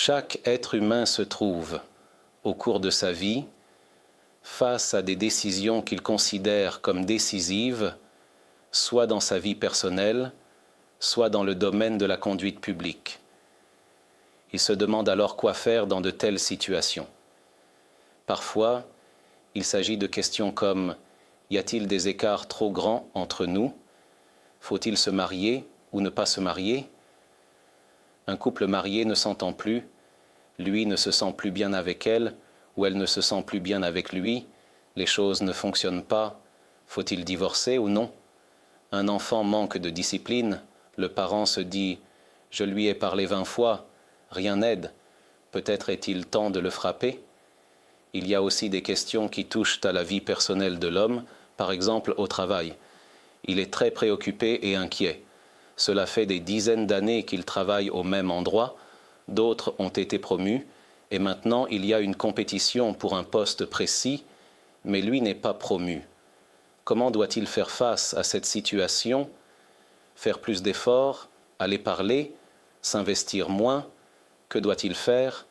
Chaque être humain se trouve, au cours de sa vie, face à des décisions qu'il considère comme décisives, soit dans sa vie personnelle, soit dans le domaine de la conduite publique. Il se demande alors quoi faire dans de telles situations. Parfois, il s'agit de questions comme « Y a-t-il des écarts trop grands entre nous ? Faut-il se marier ou ne pas se marier ? Un couple marié ne s'entend plus, lui ne se sent plus bien avec elle, ou elle ne se sent plus bien avec lui, les choses ne fonctionnent pas, faut-il divorcer ou non ? Un enfant manque de discipline, le parent se dit « je lui ai parlé 20 fois, rien n'aide, peut-être est-il temps de le frapper ?» Il y a aussi des questions qui touchent à la vie personnelle de l'homme, par exemple au travail. Il est très préoccupé et inquiet. Cela fait des dizaines d'années qu'il travaille au même endroit, d'autres ont été promus, et maintenant il y a une compétition pour un poste précis, mais lui n'est pas promu. Comment doit-il faire face à cette situation? Faire plus d'efforts, aller parler, s'investir moins? Que doit-il faire?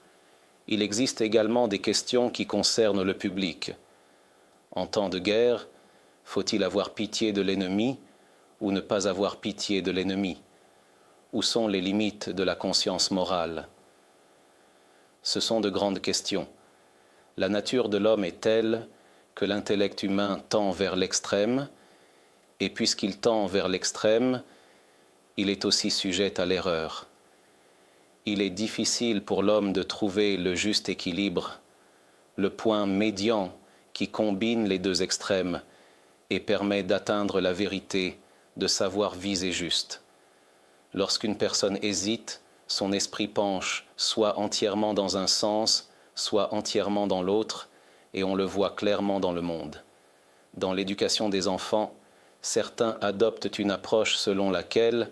Il existe également des questions qui concernent le public. En temps de guerre, faut-il avoir pitié de l'ennemi ou ne pas avoir pitié de l'ennemi? Où sont les limites de la conscience morale? Ce sont de grandes questions. La nature de l'homme est telle que l'intellect humain tend vers l'extrême, et puisqu'il tend vers l'extrême, il est aussi sujet à l'erreur. Il est difficile pour l'homme de trouver le juste équilibre, le point médian qui combine les deux extrêmes et permet d'atteindre la vérité, de savoir viser juste. Lorsqu'une personne hésite, son esprit penche soit entièrement dans un sens, soit entièrement dans l'autre, et on le voit clairement dans le monde. Dans l'éducation des enfants, certains adoptent une approche selon laquelle,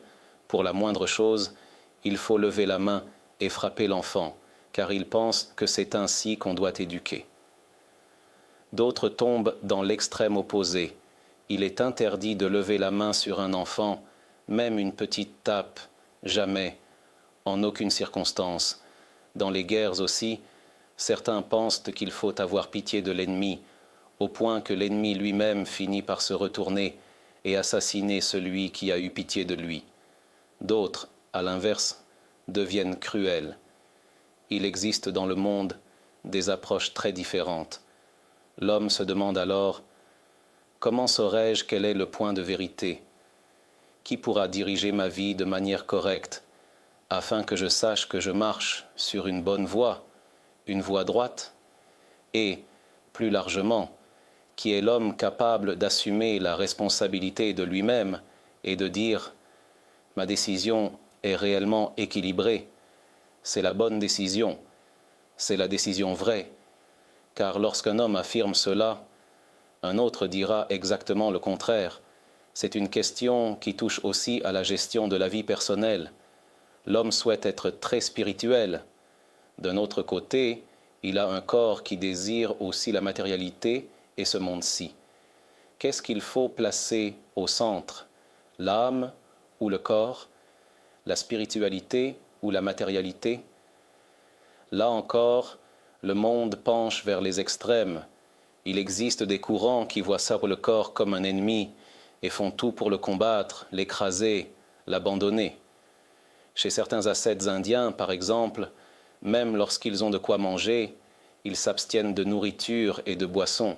pour la moindre chose, il faut lever la main et frapper l'enfant, car ils pensent que c'est ainsi qu'on doit éduquer. D'autres tombent dans l'extrême opposé. Il est interdit de lever la main sur un enfant, même une petite tape, jamais, en aucune circonstance. Dans les guerres aussi, certains pensent qu'il faut avoir pitié de l'ennemi, au point que l'ennemi lui-même finit par se retourner et assassiner celui qui a eu pitié de lui. D'autres, à l'inverse, deviennent cruels. Il existe dans le monde des approches très différentes. L'homme se demande alors « Comment saurais-je quel est le point de vérité ? Qui pourra diriger ma vie de manière correcte, afin que je sache que je marche sur une bonne voie, une voie droite ? Et, plus largement, qui est l'homme capable d'assumer la responsabilité de lui-même et de dire « Ma décision est réellement équilibrée, c'est la bonne décision, c'est la décision vraie ». Car lorsqu'un homme affirme cela, un autre dira exactement le contraire. C'est une question qui touche aussi à la gestion de la vie personnelle. L'homme souhaite être très spirituel. D'un autre côté, il a un corps qui désire aussi la matérialité et ce monde-ci. Qu'est-ce qu'il faut placer au centre? L'âme ou le corps? La spiritualité ou la matérialité? Là encore, le monde penche vers les extrêmes. Il existe des courants qui voient ça pour le corps comme un ennemi et font tout pour le combattre, l'écraser, l'abandonner. Chez certains ascètes indiens, par exemple, même lorsqu'ils ont de quoi manger, ils s'abstiennent de nourriture et de boissons.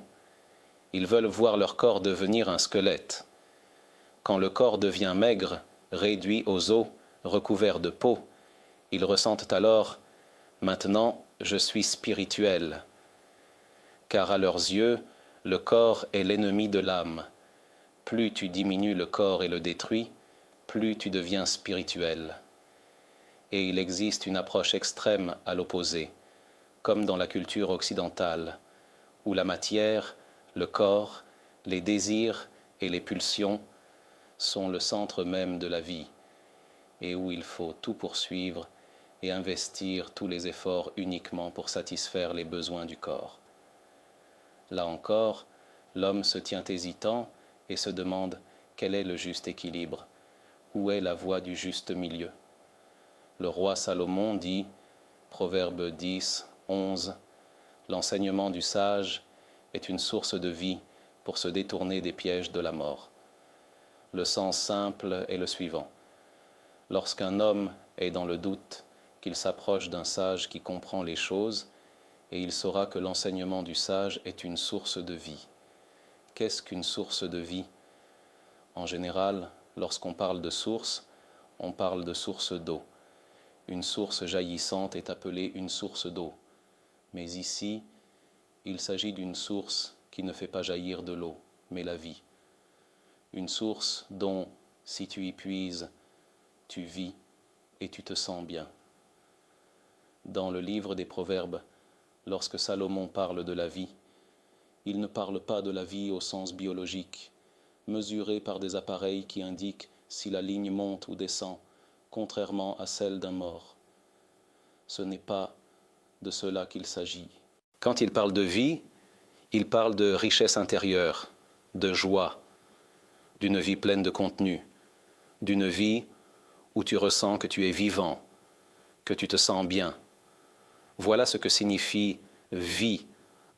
Ils veulent voir leur corps devenir un squelette. Quand le corps devient maigre, réduit aux os, recouvert de peau, ils ressentent alors « Maintenant, je suis spirituel ». Car à leurs yeux, le corps est l'ennemi de l'âme. Plus tu diminues le corps et le détruis, plus tu deviens spirituel. Et il existe une approche extrême à l'opposé, comme dans la culture occidentale, où la matière, le corps, les désirs et les pulsions sont le centre même de la vie, et où il faut tout poursuivre et investir tous les efforts uniquement pour satisfaire les besoins du corps. Là encore, l'homme se tient hésitant et se demande quel est le juste équilibre, où est la voie du juste milieu. Le roi Salomon dit Proverbe 10, 11. L'enseignement du sage est une source de vie pour se détourner des pièges de la mort. Le sens simple est le suivant. Lorsqu'un homme est dans le doute, qu'il s'approche d'un sage qui comprend les choses, et il saura que l'enseignement du sage est une source de vie. Qu'est-ce qu'une source de vie? En général, lorsqu'on parle de source, on parle de source d'eau. Une source jaillissante est appelée une source d'eau. Mais ici, il s'agit d'une source qui ne fait pas jaillir de l'eau, mais la vie. Une source dont, si tu y puises, tu vis et tu te sens bien. Dans le livre des Proverbes, lorsque Salomon parle de la vie, il ne parle pas de la vie au sens biologique, mesurée par des appareils qui indiquent si la ligne monte ou descend, contrairement à celle d'un mort. Ce n'est pas de cela qu'il s'agit. Quand il parle de vie, il parle de richesse intérieure, de joie, d'une vie pleine de contenu, d'une vie où tu ressens que tu es vivant, que tu te sens bien. Voilà ce que signifie vie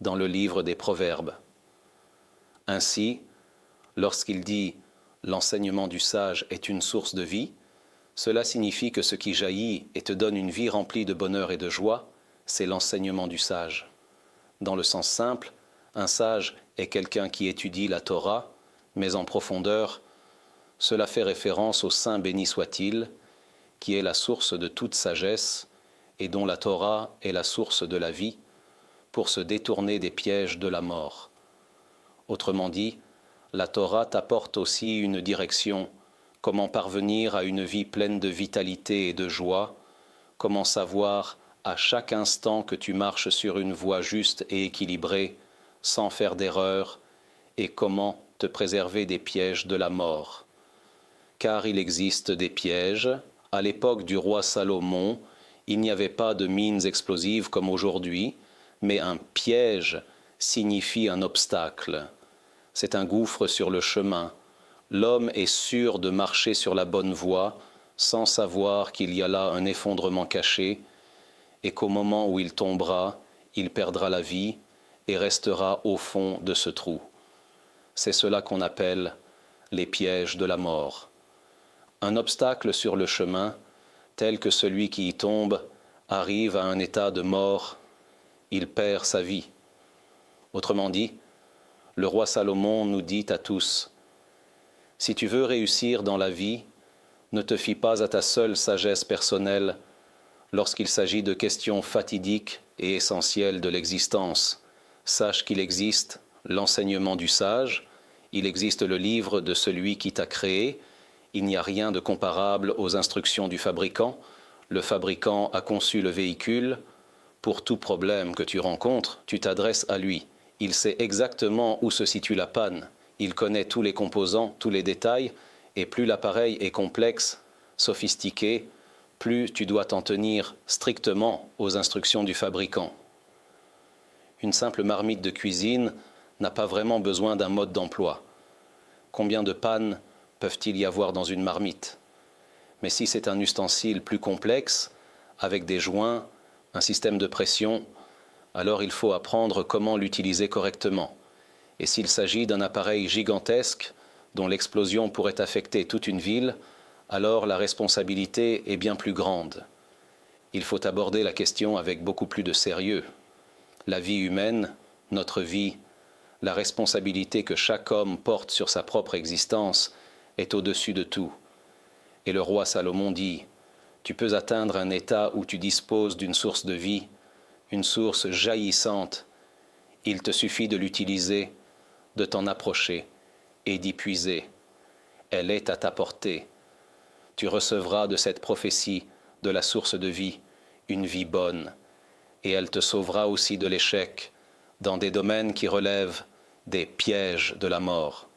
dans le livre des Proverbes. Ainsi, lorsqu'il dit « l'enseignement du sage est une source de vie », cela signifie que ce qui jaillit et te donne une vie remplie de bonheur et de joie, c'est l'enseignement du sage. Dans le sens simple, un sage est quelqu'un qui étudie la Torah, mais en profondeur, cela fait référence au Saint béni soit-il, qui est la source de toute sagesse et dont la Torah est la source de la vie, pour se détourner des pièges de la mort. Autrement dit, la Torah t'apporte aussi une direction, comment parvenir à une vie pleine de vitalité et de joie, comment savoir à chaque instant que tu marches sur une voie juste et équilibrée, sans faire d'erreur, et comment te préserver des pièges de la mort. Car il existe des pièges. À l'époque du roi Salomon, il n'y avait pas de mines explosives comme aujourd'hui, mais un piège signifie un obstacle. C'est un gouffre sur le chemin. L'homme est sûr de marcher sur la bonne voie, sans savoir qu'il y a là un effondrement caché, et qu'au moment où il tombera, il perdra la vie et restera au fond de ce trou. C'est cela qu'on appelle les pièges de la mort. Un obstacle sur le chemin, tel que celui qui y tombe, arrive à un état de mort, il perd sa vie. Autrement dit, le roi Salomon nous dit à tous, « Si tu veux réussir dans la vie, ne te fie pas à ta seule sagesse personnelle lorsqu'il s'agit de questions fatidiques et essentielles de l'existence. Sache qu'il existe l'enseignement du sage, il existe le livre de celui qui t'a créé, il n'y a rien de comparable aux instructions du fabricant. Le fabricant a conçu le véhicule. Pour tout problème que tu rencontres, tu t'adresses à lui. Il sait exactement où se situe la panne. Il connaît tous les composants, tous les détails, et plus l'appareil est complexe, sophistiqué, plus tu dois t'en tenir strictement aux instructions du fabricant. Une simple marmite de cuisine n'a pas vraiment besoin d'un mode d'emploi. Combien de pannes peuvent-il y avoir dans une marmite? Mais si c'est un ustensile plus complexe, avec des joints, un système de pression, alors il faut apprendre comment l'utiliser correctement. Et s'il s'agit d'un appareil gigantesque dont l'explosion pourrait affecter toute une ville, alors la responsabilité est bien plus grande. Il faut aborder la question avec beaucoup plus de sérieux. La vie humaine, notre vie, la responsabilité que chaque homme porte sur sa propre existence est au-dessus de tout. Et le roi Salomon dit, « Tu peux atteindre un état où tu disposes d'une source de vie, une source jaillissante. Il te suffit de l'utiliser, de t'en approcher et d'y puiser. Elle est à ta portée. Tu recevras de cette prophétie, de la source de vie, une vie bonne, et elle te sauvera aussi de l'échec dans des domaines qui relèvent des pièges de la mort.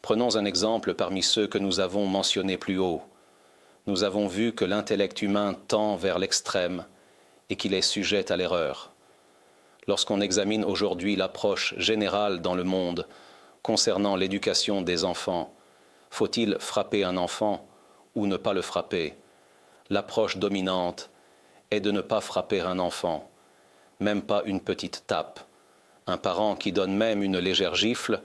Prenons un exemple parmi ceux que nous avons mentionnés plus haut. Nous avons vu que l'intellect humain tend vers l'extrême et qu'il est sujet à l'erreur. Lorsqu'on examine aujourd'hui l'approche générale dans le monde concernant l'éducation des enfants, faut-il frapper un enfant ou ne pas le frapper? L'approche dominante est de ne pas frapper un enfant, même pas une petite tape. Un parent qui donne même une légère gifle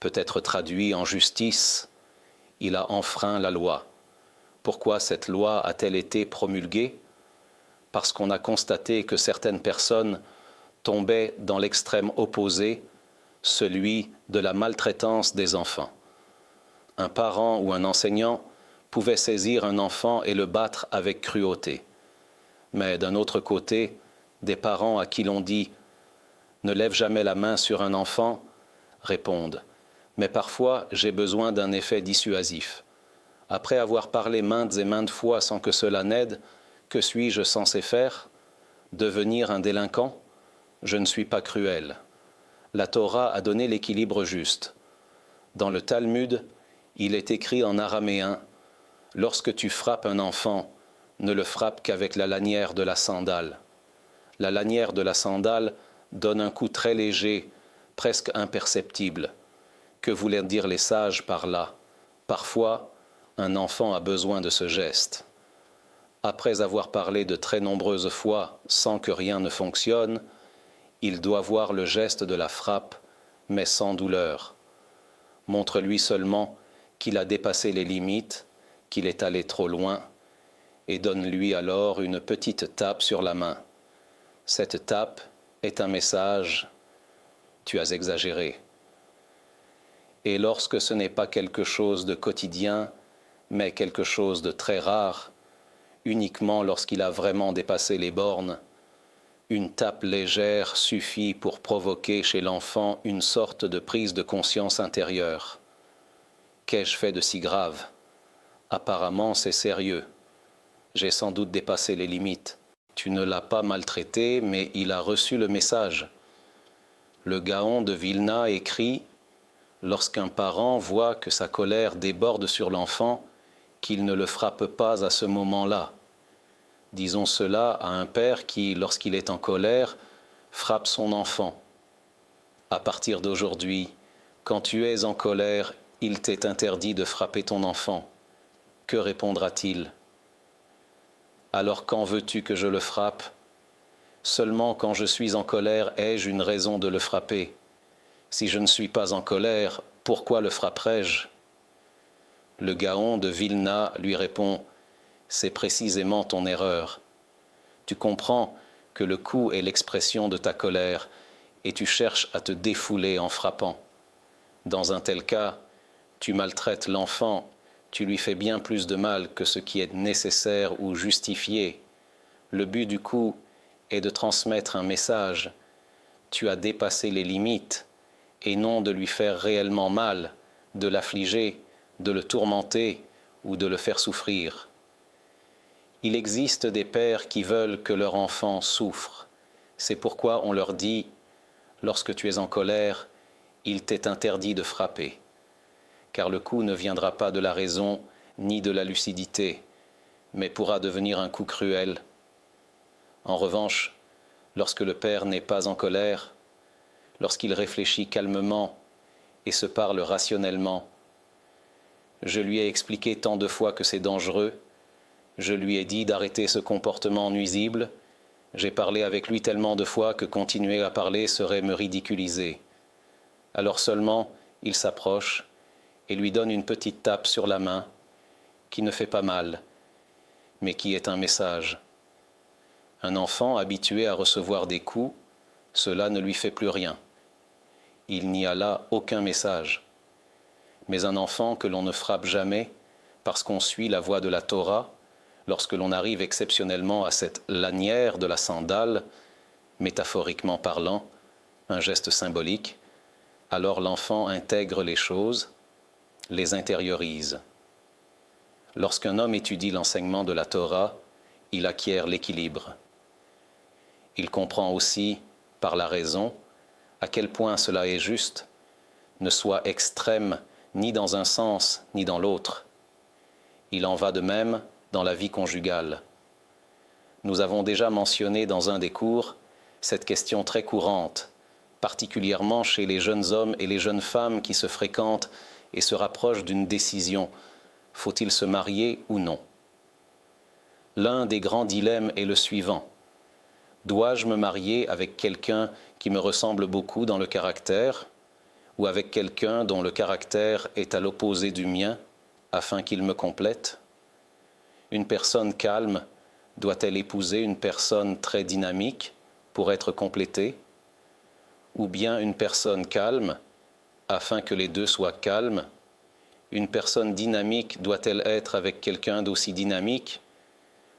peut être traduit en justice. Il a enfreint la loi. Pourquoi cette loi a-t-elle été promulguée? Parce qu'on a constaté que certaines personnes tombaient dans l'extrême opposé, celui de la maltraitance des enfants. Un parent ou un enseignant pouvait saisir un enfant et le battre avec cruauté. Mais d'un autre côté, des parents à qui l'on dit « Ne lève jamais la main sur un enfant » répondent « Mais parfois, j'ai besoin d'un effet dissuasif. Après avoir parlé maintes et maintes fois sans que cela n'aide, que suis-je censé faire? Devenir un délinquant? Je ne suis pas cruel. » La Torah a donné l'équilibre juste. Dans le Talmud, il est écrit en araméen « Lorsque tu frappes un enfant, ne le frappe qu'avec la lanière de la sandale. » La lanière de la sandale donne un coup très léger, presque imperceptible. Que voulaient dire les sages par là? Parfois, un enfant a besoin de ce geste. Après avoir parlé de très nombreuses fois sans que rien ne fonctionne, il doit voir le geste de la frappe, mais sans douleur. Montre-lui seulement qu'il a dépassé les limites, qu'il est allé trop loin, et donne-lui alors une petite tape sur la main. Cette tape est un message « tu as exagéré ». Et lorsque ce n'est pas quelque chose de quotidien, mais quelque chose de très rare, uniquement lorsqu'il a vraiment dépassé les bornes, une tape légère suffit pour provoquer chez l'enfant une sorte de prise de conscience intérieure. Qu'ai-je fait de si grave? Apparemment, c'est sérieux. J'ai sans doute dépassé les limites. Tu ne l'as pas maltraité, mais il a reçu le message. Le Gaon de Vilna écrit « Lorsqu'un parent voit que sa colère déborde sur l'enfant, qu'il ne le frappe pas à ce moment-là. » Disons cela à un père qui, lorsqu'il est en colère, frappe son enfant. À partir d'aujourd'hui, quand tu es en colère, il t'est interdit de frapper ton enfant. Que répondra-t-il? Alors quand veux-tu que je le frappe? Seulement quand je suis en colère, ai-je une raison de le frapper? Si je ne suis pas en colère, pourquoi le frapperais-je? Le Gaon de Vilna lui répond « C'est précisément ton erreur. Tu comprends que le coup est l'expression de ta colère et tu cherches à te défouler en frappant. Dans un tel cas, tu maltraites l'enfant, tu lui fais bien plus de mal que ce qui est nécessaire ou justifié. Le but du coup est de transmettre un message. Tu as dépassé les limites et non de lui faire réellement mal, de l'affliger, de le tourmenter ou de le faire souffrir. Il existe des pères qui veulent que leur enfant souffre. C'est pourquoi on leur dit « Lorsque tu es en colère, il t'est interdit de frapper. » Car le coup ne viendra pas de la raison ni de la lucidité, mais pourra devenir un coup cruel. En revanche, lorsque le père n'est pas en colère, lorsqu'il réfléchit calmement et se parle rationnellement, je lui ai expliqué tant de fois que c'est dangereux, je lui ai dit d'arrêter ce comportement nuisible, j'ai parlé avec lui tellement de fois que continuer à parler serait me ridiculiser. Alors seulement, il s'approche et lui donne une petite tape sur la main, qui ne fait pas mal, mais qui est un message. Un enfant habitué à recevoir des coups, cela ne lui fait plus rien. Il n'y a là aucun message. Mais un enfant que l'on ne frappe jamais, parce qu'on suit la voie de la Torah, lorsque l'on arrive exceptionnellement à cette lanière de la sandale, métaphoriquement parlant, un geste symbolique, alors l'enfant intègre les choses, les intériorise. Lorsqu'un homme étudie l'enseignement de la Torah, il acquiert l'équilibre. Il comprend aussi, par la raison, à quel point cela est juste, ne soit extrême ni dans un sens ni dans l'autre. Il en va de même dans la vie conjugale. Nous avons déjà mentionné dans un des cours cette question très courante, particulièrement chez les jeunes hommes et les jeunes femmes qui se fréquentent et se rapprochent d'une décision. Faut-il se marier ou non? L'un des grands dilemmes est le suivant. Dois-je me marier avec quelqu'un qui me ressemble beaucoup dans le caractère, ou avec quelqu'un dont le caractère est à l'opposé du mien, afin qu'il me complète? Une personne calme doit-elle épouser une personne très dynamique pour être complétée? Ou bien une personne calme, afin que les deux soient calmes? Une personne dynamique doit-elle être avec quelqu'un d'aussi dynamique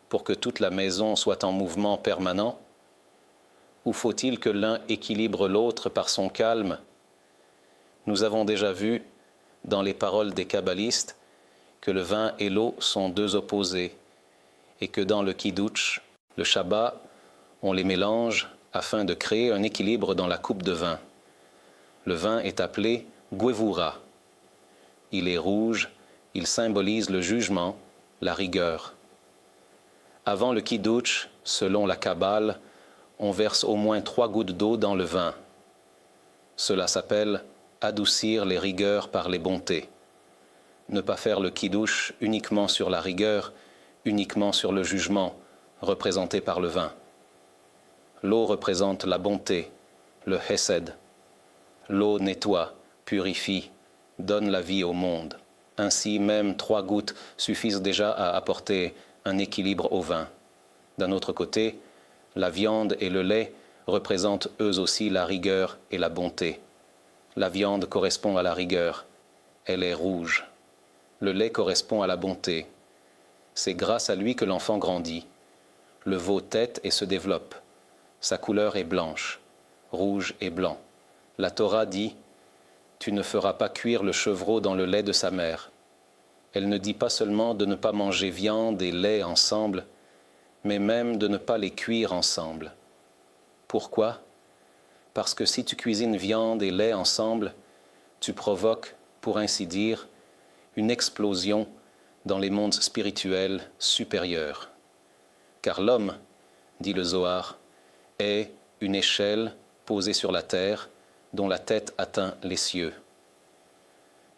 pour que toute la maison soit en mouvement permanent? Ou faut-il que l'un équilibre l'autre par son calme? Nous avons déjà vu, dans les paroles des kabbalistes, que le vin et l'eau sont deux opposés, et que dans le kiddush, le Shabbat, on les mélange afin de créer un équilibre dans la coupe de vin. Le vin est appelé Gwevura. Il est rouge, il symbolise le jugement, la rigueur. Avant le kiddush, selon la Kabbale, on verse au moins 3 gouttes d'eau dans le vin. Cela s'appelle adoucir les rigueurs par les bontés. Ne pas faire le kiddush uniquement sur la rigueur, uniquement sur le jugement, représenté par le vin. L'eau représente la bonté, le hesed. L'eau nettoie, purifie, donne la vie au monde. Ainsi, même 3 gouttes suffisent déjà à apporter un équilibre au vin. D'un autre côté, la viande et le lait représentent eux aussi la rigueur et la bonté. La viande correspond à la rigueur, elle est rouge. Le lait correspond à la bonté. C'est grâce à lui que l'enfant grandit. Le veau tète et se développe. Sa couleur est blanche, rouge et blanc. La Torah dit « Tu ne feras pas cuire le chevreau dans le lait de sa mère ». Elle ne dit pas seulement de ne pas manger viande et lait ensemble, mais même de ne pas les cuire ensemble. Pourquoi? Parce que si tu cuisines viande et lait ensemble, tu provoques, pour ainsi dire, une explosion dans les mondes spirituels supérieurs. Car l'homme, dit le Zohar, est une échelle posée sur la terre dont la tête atteint les cieux.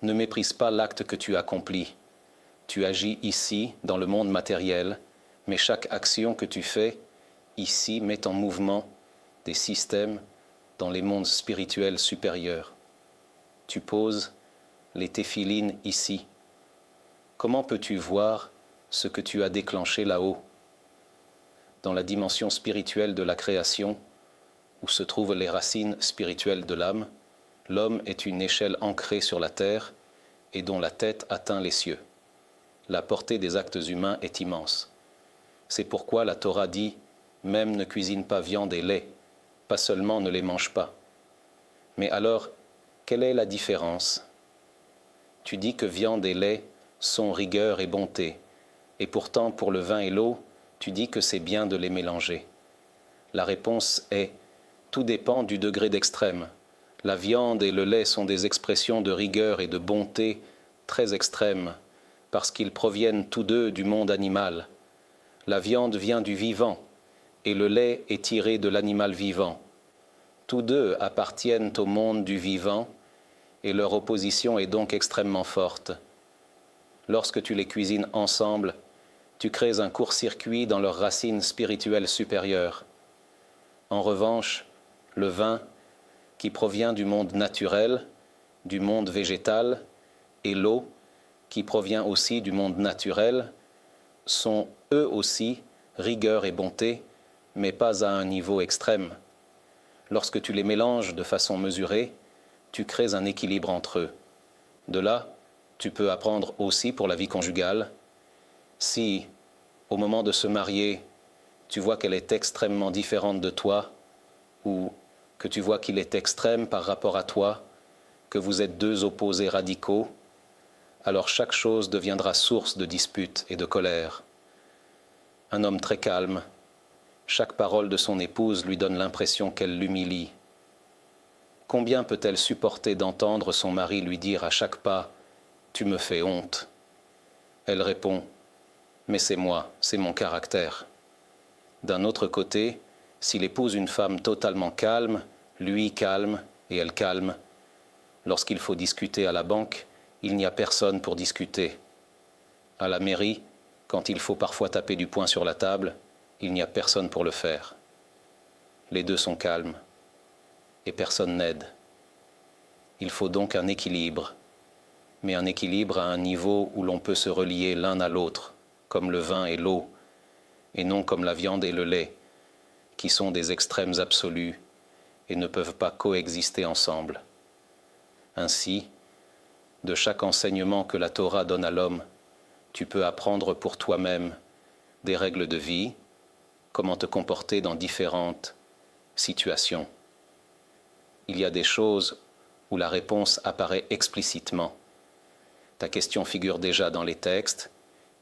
Ne méprise pas l'acte que tu accomplis. Tu agis ici, dans le monde matériel, mais chaque action que tu fais, ici, met en mouvement des systèmes dans les mondes spirituels supérieurs. Tu poses les téphilines ici. Comment peux-tu voir ce que tu as déclenché là-haut? Dans la dimension spirituelle de la création, où se trouvent les racines spirituelles de l'âme, l'homme est une échelle ancrée sur la terre et dont la tête atteint les cieux. La portée des actes humains est immense. C'est pourquoi la Torah dit « Même ne cuisine pas viande et lait, pas seulement ne les mange pas ». Mais alors, quelle est la différence? Tu dis que viande et lait sont rigueur et bonté, et pourtant pour le vin et l'eau, tu dis que c'est bien de les mélanger. La réponse est « Tout dépend du degré d'extrême. La viande et le lait sont des expressions de rigueur et de bonté très extrêmes, parce qu'ils proviennent tous deux du monde animal. La viande vient du vivant, et le lait est tiré de l'animal vivant. Tous deux appartiennent au monde du vivant, et leur opposition est donc extrêmement forte. Lorsque tu les cuisines ensemble, tu crées un court-circuit dans leurs racines spirituelles supérieures. En revanche, le vin, qui provient du monde naturel, du monde végétal, et l'eau, qui provient aussi du monde naturel, sont eux aussi rigueur et bonté, mais pas à un niveau extrême. Lorsque tu les mélanges de façon mesurée, tu crées un équilibre entre eux. De là, tu peux apprendre aussi pour la vie conjugale. Si, au moment de se marier, tu vois qu'elle est extrêmement différente de toi, ou que tu vois qu'il est extrême par rapport à toi, que vous êtes deux opposés radicaux, alors chaque chose deviendra source de dispute et de colère. Un homme très calme, chaque parole de son épouse lui donne l'impression qu'elle l'humilie. Combien peut-elle supporter d'entendre son mari lui dire à chaque pas « Tu me fais honte ». Elle répond « Mais c'est moi, c'est mon caractère ». D'un autre côté, s'il épouse une femme totalement calme, lui calme et elle calme, lorsqu'il faut discuter à la banque, il n'y a personne pour discuter. À la mairie, Quand il faut parfois taper du poing sur la table, il n'y a personne pour le faire. Les deux sont calmes et personne n'aide. Il faut donc un équilibre, mais un équilibre à un niveau où l'on peut se relier l'un à l'autre, comme le vin et l'eau, et non comme la viande et le lait, qui sont des extrêmes absolus et ne peuvent pas coexister ensemble. Ainsi, de chaque enseignement que la Torah donne à l'homme, tu peux apprendre pour toi-même des règles de vie, comment te comporter dans différentes situations. Il y a des choses où la réponse apparaît explicitement. Ta question figure déjà dans les textes,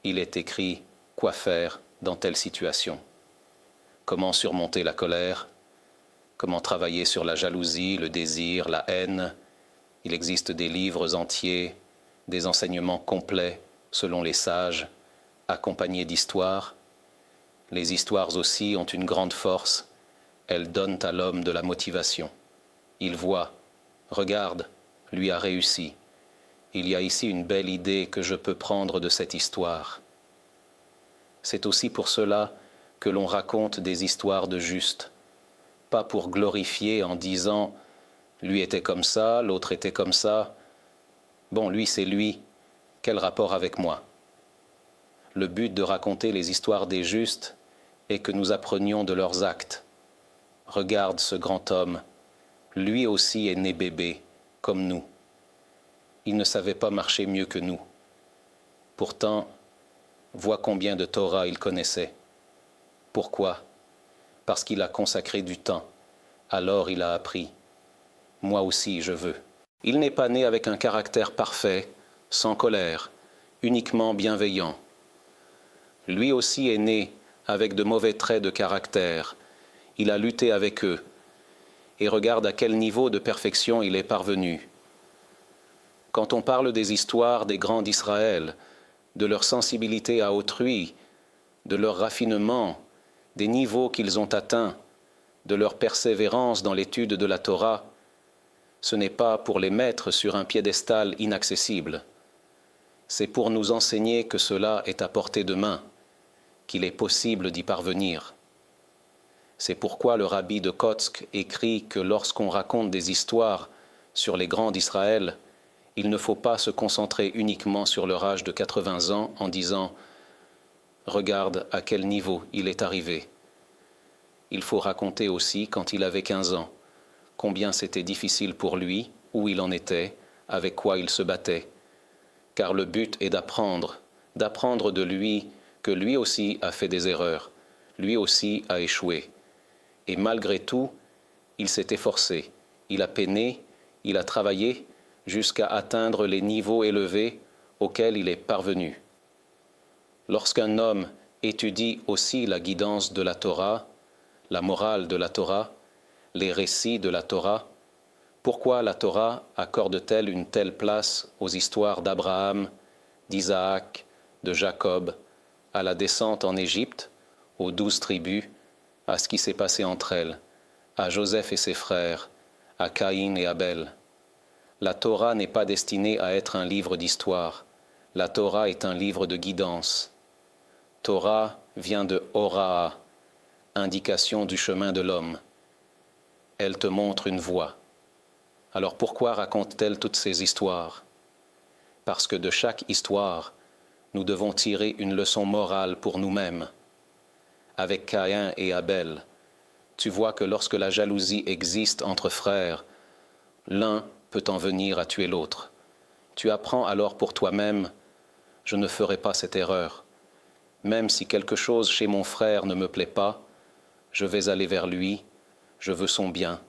il est écrit quoi faire dans telle situation. Comment surmonter la colère, comment travailler sur la jalousie, le désir, la haine. Il existe des livres entiers, des enseignements complets selon les sages, accompagnés d'histoires. Les histoires aussi ont une grande force, elles donnent à l'homme de la motivation. Il voit, regarde, lui a réussi. Il y a ici une belle idée que je peux prendre de cette histoire. C'est aussi pour cela que l'on raconte des histoires de justes, pas pour glorifier en disant « lui était comme ça, l'autre était comme ça, bon, lui c'est lui, quel rapport avec moi ?» Le but de raconter les histoires des justes est que nous apprenions de leurs actes. Regarde ce grand homme, lui aussi est né bébé, comme nous. Il ne savait pas marcher mieux que nous. Pourtant, vois combien de Torah il connaissait. Pourquoi? Parce qu'il a consacré du temps. Alors il a appris. Moi aussi, je veux. Il n'est pas né avec un caractère parfait, sans colère, uniquement bienveillant. Lui aussi est né avec de mauvais traits de caractère. Il a lutté avec eux. Et regarde à quel niveau de perfection il est parvenu. Quand on parle des histoires des grands d'Israël, de leur sensibilité à autrui, de leur raffinement, des niveaux qu'ils ont atteints, de leur persévérance dans l'étude de la Torah, ce n'est pas pour les mettre sur un piédestal inaccessible. C'est pour nous enseigner que cela est à portée de main, qu'il est possible d'y parvenir. C'est pourquoi le rabbi de Kotsk écrit que lorsqu'on raconte des histoires sur les grands d'Israël, il ne faut pas se concentrer uniquement sur leur âge de 80 ans en disant « Regarde à quel niveau il est arrivé ». Il faut raconter aussi quand il avait 15 ans, combien c'était difficile pour lui, où il en était, avec quoi il se battait. Car le but est d'apprendre de lui que lui aussi a fait des erreurs, lui aussi a échoué. Et malgré tout, il s'est efforcé, il a peiné, il a travaillé jusqu'à atteindre les niveaux élevés auxquels il est parvenu. Lorsqu'un homme étudie aussi la guidance de la Torah, la morale de la Torah, les récits de la Torah, pourquoi la Torah accorde-t-elle une telle place aux histoires d'Abraham, d'Isaac, de Jacob, à la descente en Égypte, aux 12 tribus, à ce qui s'est passé entre elles, à Joseph et ses frères, à Caïn et Abel? La Torah n'est pas destinée à être un livre d'histoire. La Torah est un livre de guidance. Torah vient de Horaa, indication du chemin de l'homme. Elle te montre une voie. Alors pourquoi raconte-t-elle toutes ces histoires? Parce que de chaque histoire, nous devons tirer une leçon morale pour nous-mêmes. Avec Caïn et Abel, tu vois que lorsque la jalousie existe entre frères, l'un peut en venir à tuer l'autre. Tu apprends alors pour toi-même, je ne ferai pas cette erreur. Même si quelque chose chez mon frère ne me plaît pas, je vais aller vers lui, je veux son bien.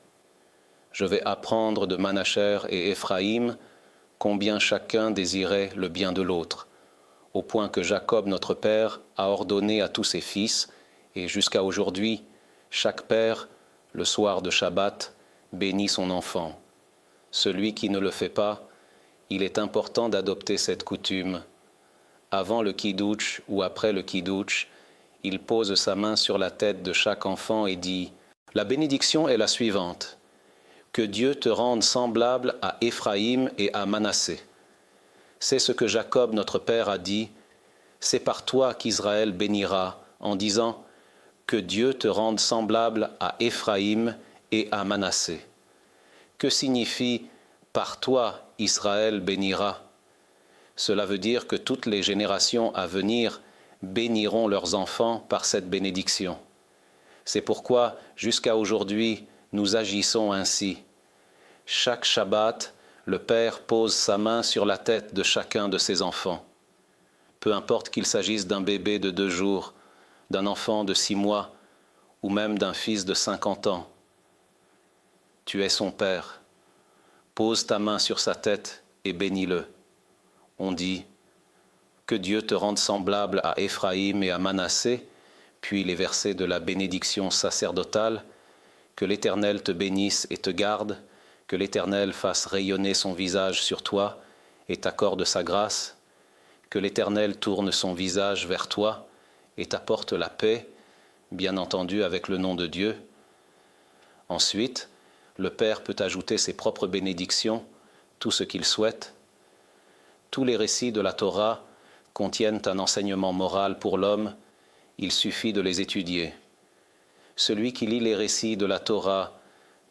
Je vais apprendre de Manacher et Éphraïm combien chacun désirait le bien de l'autre, au point que Jacob, notre père, a ordonné à tous ses fils, et jusqu'à aujourd'hui, chaque père, le soir de Shabbat, bénit son enfant. Celui qui ne le fait pas, il est important d'adopter cette coutume. Avant le kidouch ou après le kidouch, il pose sa main sur la tête de chaque enfant et dit « La bénédiction est la suivante. Que Dieu te rende semblable à Éphraïm et à Manassé. » C'est ce que Jacob, notre père, a dit. C'est par toi qu'Israël bénira en disant que Dieu te rende semblable à Éphraïm et à Manassé. Que signifie par toi Israël bénira? Cela veut dire que toutes les générations à venir béniront leurs enfants par cette bénédiction. C'est pourquoi, jusqu'à aujourd'hui, nous agissons ainsi. Chaque Shabbat, le Père pose sa main sur la tête de chacun de ses enfants. Peu importe qu'il s'agisse d'un bébé de 2 jours, d'un enfant de 6 mois, ou même d'un fils de 50 ans. Tu es son Père. Pose ta main sur sa tête et bénis-le. On dit que Dieu te rende semblable à Éphraïm et à Manassé, puis les versets de la bénédiction sacerdotale, que l'Éternel te bénisse et te garde, que l'Éternel fasse rayonner son visage sur toi et t'accorde sa grâce, que l'Éternel tourne son visage vers toi et t'apporte la paix, bien entendu avec le nom de Dieu. Ensuite, le Père peut ajouter ses propres bénédictions, tout ce qu'il souhaite. Tous les récits de la Torah contiennent un enseignement moral pour l'homme, il suffit de les étudier. Celui qui lit les récits de la Torah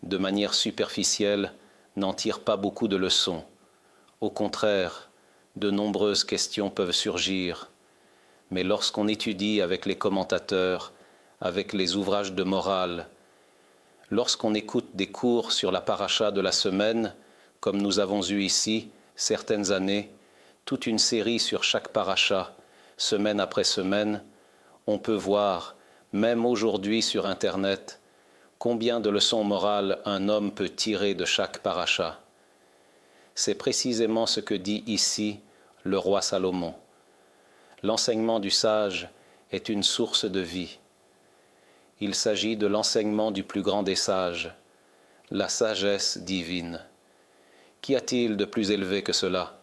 de manière superficielle n'en tire pas beaucoup de leçons. Au contraire, de nombreuses questions peuvent surgir. Mais lorsqu'on étudie avec les commentateurs, avec les ouvrages de morale, lorsqu'on écoute des cours sur la paracha de la semaine, comme nous avons eu ici certaines années, toute une série sur chaque paracha, semaine après semaine, on peut voir, même aujourd'hui sur Internet, combien de leçons morales un homme peut tirer de chaque paracha. C'est précisément ce que dit ici le roi Salomon. L'enseignement du sage est une source de vie. Il s'agit de l'enseignement du plus grand des sages, la sagesse divine. Qu'y a-t-il de plus élevé que cela?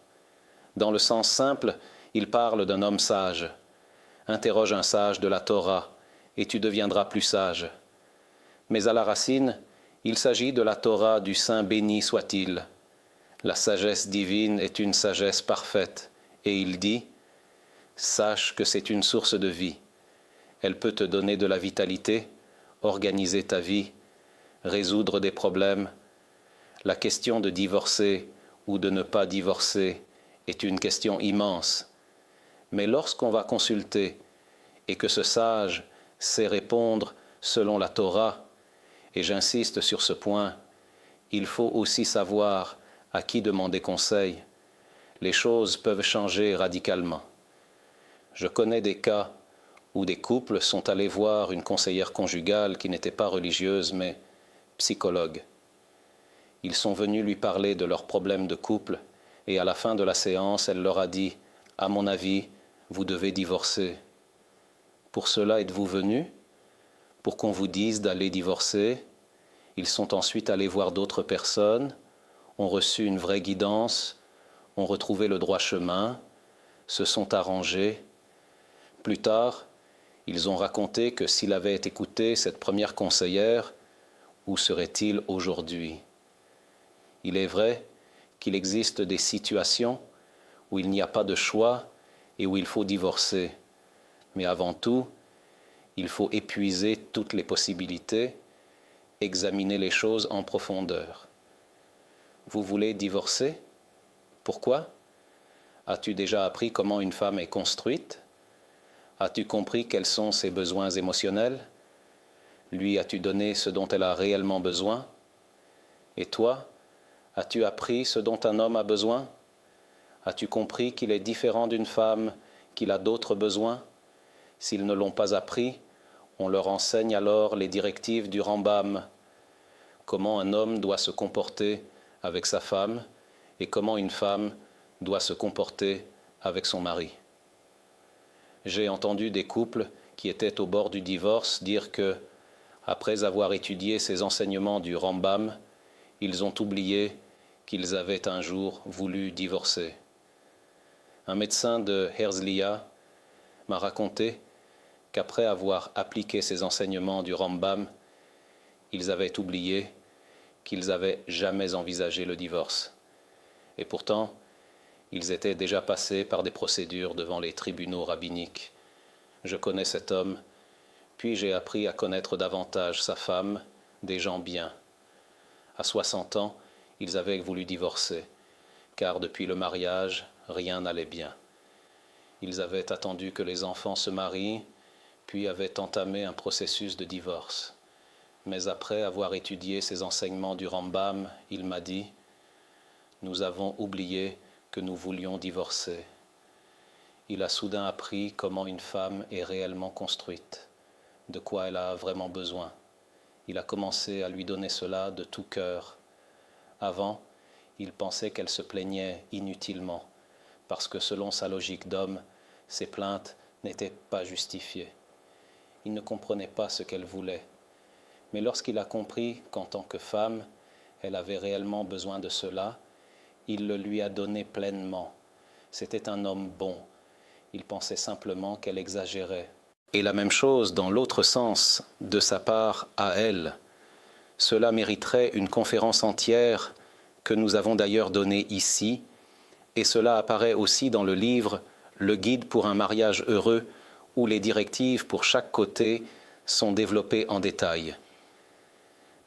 Dans le sens simple, il parle d'un homme sage. Interroge un sage de la Torah, et tu deviendras plus sage. Mais à la racine, il s'agit de la Torah du Saint béni soit-il. La sagesse divine est une sagesse parfaite, et il dit « Sache que c'est une source de vie. Elle peut te donner de la vitalité, organiser ta vie, résoudre des problèmes. La question de divorcer ou de ne pas divorcer est une question immense. Mais lorsqu'on va consulter et que ce sage sait répondre selon la Torah, et j'insiste sur ce point, il faut aussi savoir à qui demander conseil. Les choses peuvent changer radicalement. Je connais des cas où des couples sont allés voir une conseillère conjugale qui n'était pas religieuse mais psychologue. Ils sont venus lui parler de leurs problèmes de couple et à la fin de la séance, elle leur a dit « À mon avis, vous devez divorcer. Pour cela êtes-vous venus? Pour qu'on vous dise d'aller divorcer ?» Ils sont ensuite allés voir d'autres personnes, ont reçu une vraie guidance, ont retrouvé le droit chemin, se sont arrangés. Plus tard, ils ont raconté que s'il avait écouté cette première conseillère, où serait-il aujourd'hui? Il est vrai qu'il existe des situations où il n'y a pas de choix et où il faut divorcer. Mais avant tout, il faut épuiser toutes les possibilités, examiner les choses en profondeur. Vous voulez divorcer? Pourquoi? As-tu déjà appris comment une femme est construite? As-tu compris quels sont ses besoins émotionnels? Lui as-tu donné ce dont elle a réellement besoin? Et toi, as-tu appris ce dont un homme a besoin? As-tu compris qu'il est différent d'une femme, qu'il a d'autres besoins? S'ils ne l'ont pas appris, on leur enseigne alors les directives du Rambam, comment un homme doit se comporter avec sa femme et comment une femme doit se comporter avec son mari. J'ai entendu des couples qui étaient au bord du divorce dire que, après avoir étudié ces enseignements du Rambam, ils ont oublié qu'ils avaient un jour voulu divorcer. Un médecin de Herzliya m'a raconté qu'après avoir appliqué ces enseignements du Rambam, ils avaient oublié qu'ils avaient jamais envisagé le divorce. Et pourtant, Ils étaient déjà passés par des procédures devant les tribunaux rabbiniques. Je connais cet homme, puis j'ai appris à connaître davantage sa femme, des gens bien. À 60 ans, ils avaient voulu divorcer, car depuis le mariage, rien n'allait bien. Ils avaient attendu que les enfants se marient, puis avaient entamé un processus de divorce. Mais après avoir étudié ces enseignements du Rambam, il m'a dit « Nous avons oublié que nous voulions divorcer. » Il a soudain appris comment une femme est réellement construite, de quoi elle a vraiment besoin. Il a commencé à lui donner cela de tout cœur. Avant, il pensait qu'elle se plaignait inutilement, parce que selon sa logique d'homme, ses plaintes n'étaient pas justifiées. Il ne comprenait pas ce qu'elle voulait. Mais lorsqu'il a compris qu'en tant que femme, elle avait réellement besoin de cela, il le lui a donné pleinement. C'était un homme bon. Il pensait simplement qu'elle exagérait. Et la même chose dans l'autre sens, de sa part à elle. Cela mériterait une conférence entière que nous avons d'ailleurs donnée ici, et cela apparaît aussi dans le livre « Le guide pour un mariage heureux » où les directives pour chaque côté sont développées en détail.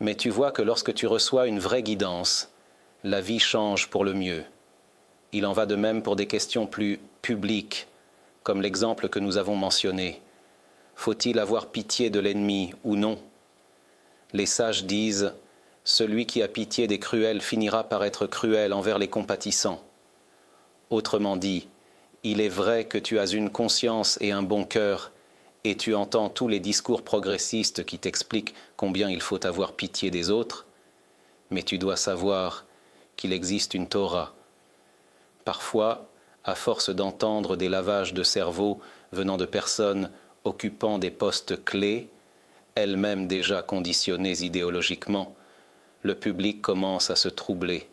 Mais tu vois que lorsque tu reçois une vraie guidance, la vie change pour le mieux. Il en va de même pour des questions plus publiques, comme l'exemple que nous avons mentionné. Faut-il avoir pitié de l'ennemi ou non? Les sages disent « Celui qui a pitié des cruels finira par être cruel envers les compatissants. » Autrement dit, il est vrai que tu as une conscience et un bon cœur, et tu entends tous les discours progressistes qui t'expliquent combien il faut avoir pitié des autres, mais tu dois savoir qu'il existe une Torah. Parfois, à force d'entendre des lavages de cerveau venant de personnes occupant des postes clés, elles-mêmes déjà conditionnées idéologiquement, le public commence à se troubler.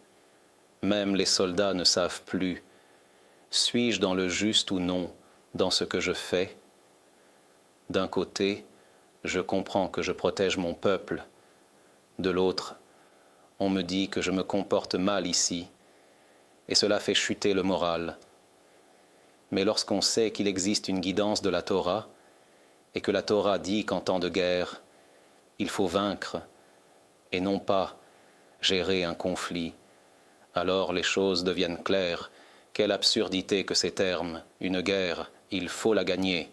Même les soldats ne savent plus. Suis-je dans le juste ou non dans ce que je fais? D'un côté, je comprends que je protège mon peuple. De l'autre, on me dit que je me comporte mal ici, et cela fait chuter le moral. Mais lorsqu'on sait qu'il existe une guidance de la Torah, et que la Torah dit qu'en temps de guerre, il faut vaincre, et non pas gérer un conflit, alors les choses deviennent claires. Quelle absurdité que ces termes, une guerre, il faut la gagner,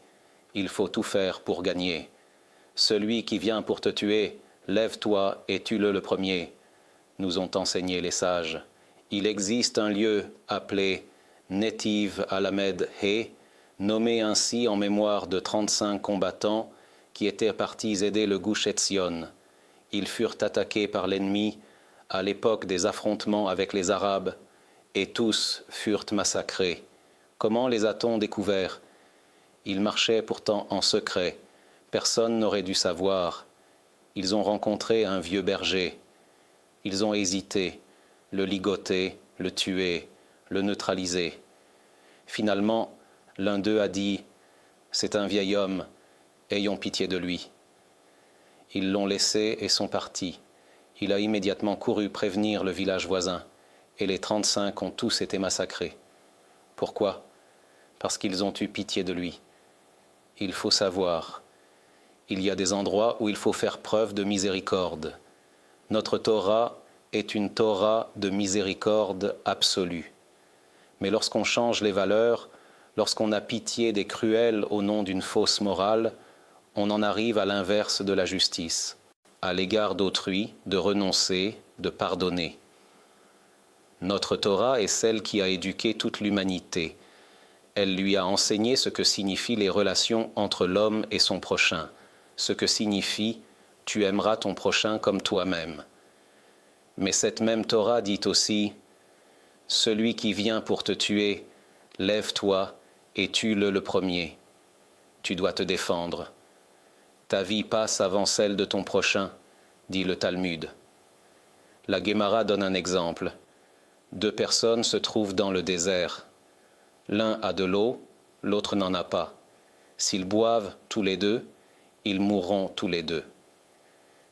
il faut tout faire pour gagner. Celui qui vient pour te tuer, lève-toi et tue-le le premier, nous ont enseigné les sages. Il existe un lieu appelé Netiv Alamed He, nommé ainsi en mémoire de 35 combattants qui étaient partis aider le Gush Etzion. Ils furent attaqués par l'ennemi à l'époque des affrontements avec les Arabes, et tous furent massacrés. Comment les a-t-on découverts? Ils marchaient pourtant en secret. Personne n'aurait dû savoir. Ils ont rencontré un vieux berger. Ils ont hésité, le ligoter, le tuer, le neutraliser. Finalement, l'un d'eux a dit « C'est un vieil homme, ayons pitié de lui ». Ils l'ont laissé et sont partis. Il a immédiatement couru prévenir le village voisin, et les 35 ont tous été massacrés. Pourquoi? Parce qu'ils ont eu pitié de lui. Il faut savoir, il y a des endroits où il faut faire preuve de miséricorde. Notre Torah est une Torah de miséricorde absolue. Mais lorsqu'on change les valeurs, lorsqu'on a pitié des cruels au nom d'une fausse morale, on en arrive à l'inverse de la justice, à l'égard d'autrui, de renoncer, de pardonner. Notre Torah est celle qui a éduqué toute l'humanité. Elle lui a enseigné ce que signifient les relations entre l'homme et son prochain, ce que signifie « tu aimeras ton prochain comme toi-même ». Mais cette même Torah dit aussi « celui qui vient pour te tuer, lève-toi et tue-le le premier. Tu dois te défendre. Ta vie passe avant celle de ton prochain, dit le Talmud. » La Guémara donne un exemple. 2 personnes se trouvent dans le désert. L'un a de l'eau, l'autre n'en a pas. S'ils boivent tous les deux, ils mourront tous les deux.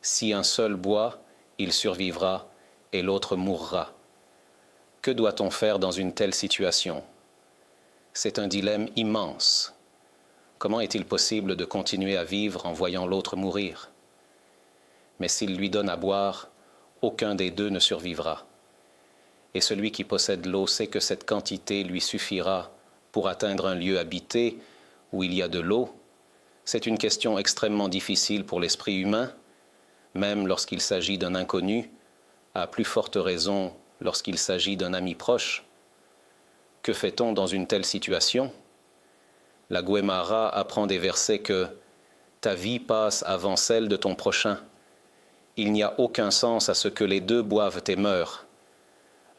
Si un seul boit, il survivra et l'autre mourra. Que doit-on faire dans une telle situation? C'est un dilemme immense. Comment est-il possible de continuer à vivre en voyant l'autre mourir? Mais s'il lui donne à boire, aucun des deux ne survivra. Et celui qui possède l'eau sait que cette quantité lui suffira pour atteindre un lieu habité où il y a de l'eau. C'est une question extrêmement difficile pour l'esprit humain, même lorsqu'il s'agit d'un inconnu, à plus forte raison lorsqu'il s'agit d'un ami proche. Que fait-on dans une telle situation? La Guémara apprend des versets que « ta vie passe avant celle de ton prochain ». Il n'y a aucun sens à ce que les deux boivent et meurent.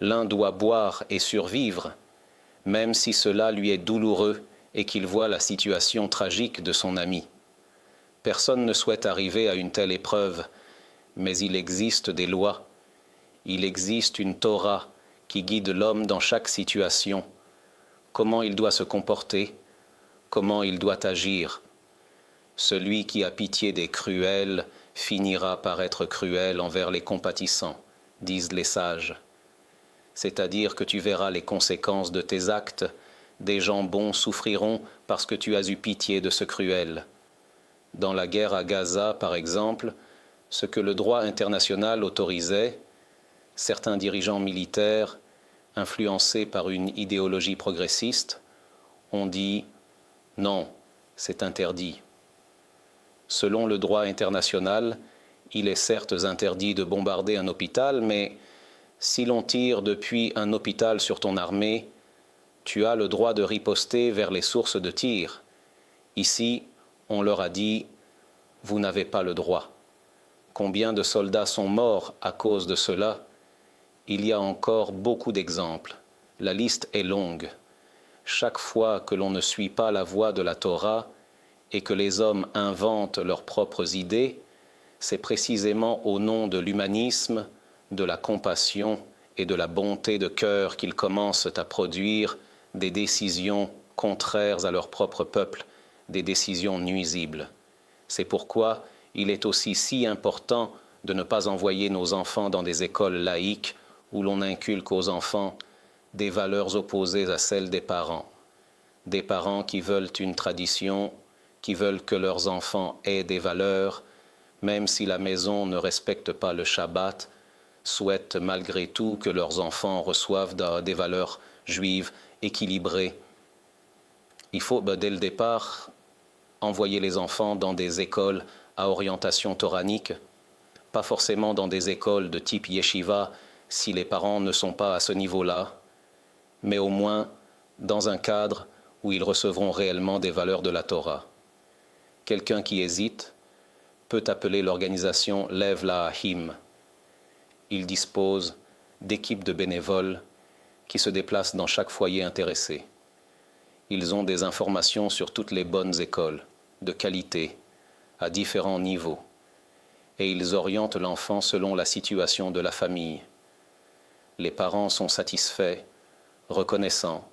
L'un doit boire et survivre, même si cela lui est douloureux et qu'il voit la situation tragique de son ami. Personne ne souhaite arriver à une telle épreuve, mais il existe des lois. Il existe une Torah qui guide l'homme dans chaque situation. Comment il doit se comporter, comment il doit agir. Celui qui a pitié des cruels finira par être cruel envers les compatissants, disent les sages. C'est-à-dire que tu verras les conséquences de tes actes, des gens bons souffriront parce que tu as eu pitié de ce cruel. Dans la guerre à Gaza, par exemple, ce que le droit international autorisait, certains dirigeants militaires, influencés par une idéologie progressiste, ont dit « non, c'est interdit ». Selon le droit international, il est certes interdit de bombarder un hôpital, mais si l'on tire depuis un hôpital sur ton armée, tu as le droit de riposter vers les sources de tir. Ici, on leur a dit « vous n'avez pas le droit ». Combien de soldats sont morts à cause de cela? Il y a encore beaucoup d'exemples. La liste est longue. Chaque fois que l'on ne suit pas la voie de la Torah et que les hommes inventent leurs propres idées, c'est précisément au nom de l'humanisme, de la compassion et de la bonté de cœur qu'ils commencent à produire des décisions contraires à leur propre peuple, des décisions nuisibles. C'est pourquoi il est aussi si important de ne pas envoyer nos enfants dans des écoles laïques où l'on inculque aux enfants des valeurs opposées à celles des parents qui veulent une tradition, qui veulent que leurs enfants aient des valeurs, même si la maison ne respecte pas le Shabbat, souhaitent malgré tout que leurs enfants reçoivent des valeurs juives équilibrées. Il faut, dès le départ, envoyer les enfants dans des écoles à orientation toranique, pas forcément dans des écoles de type yeshiva si les parents ne sont pas à ce niveau-là, mais au moins dans un cadre où ils recevront réellement des valeurs de la Torah. Quelqu'un qui hésite peut appeler l'organisation Lev Lahim. Il dispose d'équipes de bénévoles qui se déplacent dans chaque foyer intéressé. Ils ont des informations sur toutes les bonnes écoles, de qualité, à différents niveaux, et ils orientent l'enfant selon la situation de la famille. Les parents sont satisfaits, reconnaissants,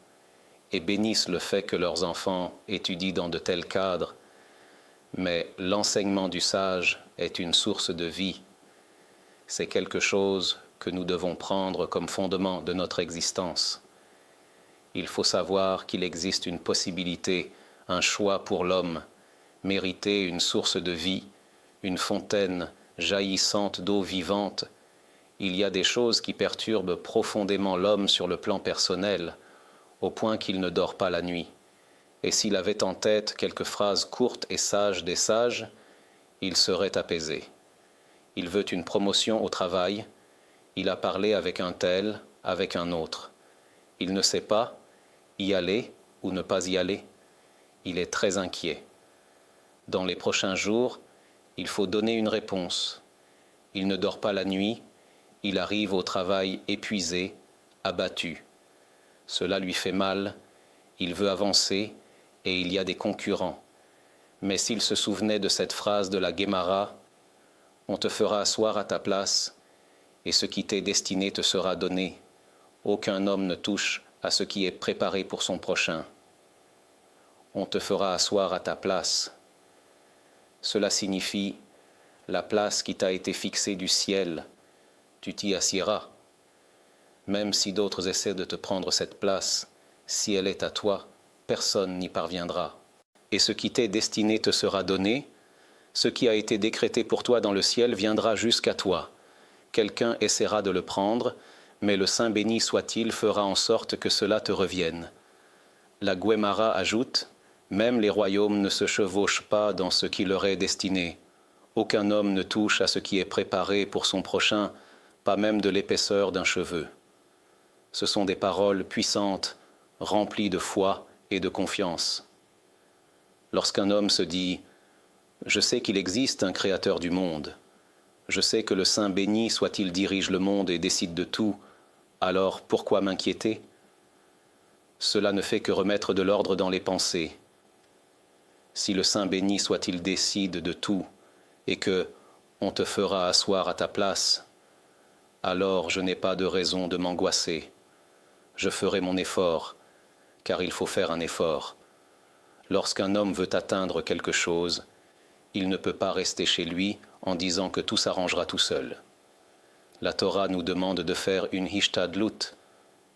et bénissent le fait que leurs enfants étudient dans de tels cadres, mais l'enseignement du sage est une source de vie. C'est quelque chose que nous devons prendre comme fondement de notre existence. Il faut savoir qu'il existe une possibilité, un choix pour l'homme, mériter une source de vie, une fontaine jaillissante d'eau vivante. Il y a des choses qui perturbent profondément l'homme sur le plan personnel, au point qu'il ne dort pas la nuit. Et s'il avait en tête quelques phrases courtes et sages des sages, il serait apaisé. Il veut une promotion au travail, il a parlé avec un tel, avec un autre. Il ne sait pas y aller ou ne pas y aller. Il est très inquiet. Dans les prochains jours, il faut donner une réponse. Il ne dort pas la nuit, il arrive au travail épuisé, abattu. Cela lui fait mal, il veut avancer et il y a des concurrents. Mais s'il se souvenait de cette phrase de la Guémara, on te fera asseoir à ta place et ce qui t'est destiné te sera donné. Aucun homme ne touche à ce qui est préparé pour son prochain. On te fera asseoir à ta place. Cela signifie la place qui t'a été fixée du ciel, tu t'y assiéras. Même si d'autres essaient de te prendre cette place, si elle est à toi, personne n'y parviendra. Et ce qui t'est destiné te sera donné, ce qui a été décrété pour toi dans le ciel viendra jusqu'à toi. Quelqu'un essaiera de le prendre, mais le Saint béni soit-il fera en sorte que cela te revienne. La Guémara ajoute, même les royaumes ne se chevauchent pas dans ce qui leur est destiné. Aucun homme ne touche à ce qui est préparé pour son prochain, pas même de l'épaisseur d'un cheveu. Ce sont des paroles puissantes, remplies de foi et de confiance. Lorsqu'un homme se dit « Je sais qu'il existe un créateur du monde, je sais que le Saint béni soit-il dirige le monde et décide de tout, alors pourquoi m'inquiéter ?» Cela ne fait que remettre de l'ordre dans les pensées. Si le Saint béni soit-il décide de tout et que on te fera asseoir à ta place, alors je n'ai pas de raison de m'angoisser. Je ferai mon effort, car il faut faire un effort. Lorsqu'un homme veut atteindre quelque chose, il ne peut pas rester chez lui en disant que tout s'arrangera tout seul. La Torah nous demande de faire une hishtadlut,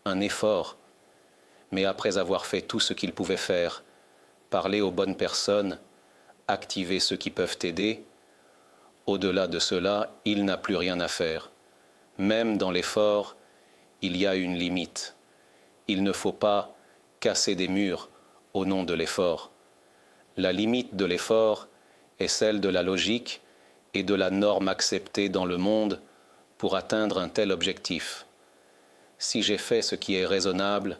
un effort, mais après avoir fait tout ce qu'il pouvait faire, parler aux bonnes personnes, activer ceux qui peuvent t'aider, au-delà de cela, il n'a plus rien à faire. Même dans l'effort, il y a une limite. Il ne faut pas casser des murs au nom de l'effort. La limite de l'effort est celle de la logique et de la norme acceptée dans le monde pour atteindre un tel objectif. Si j'ai fait ce qui est raisonnable,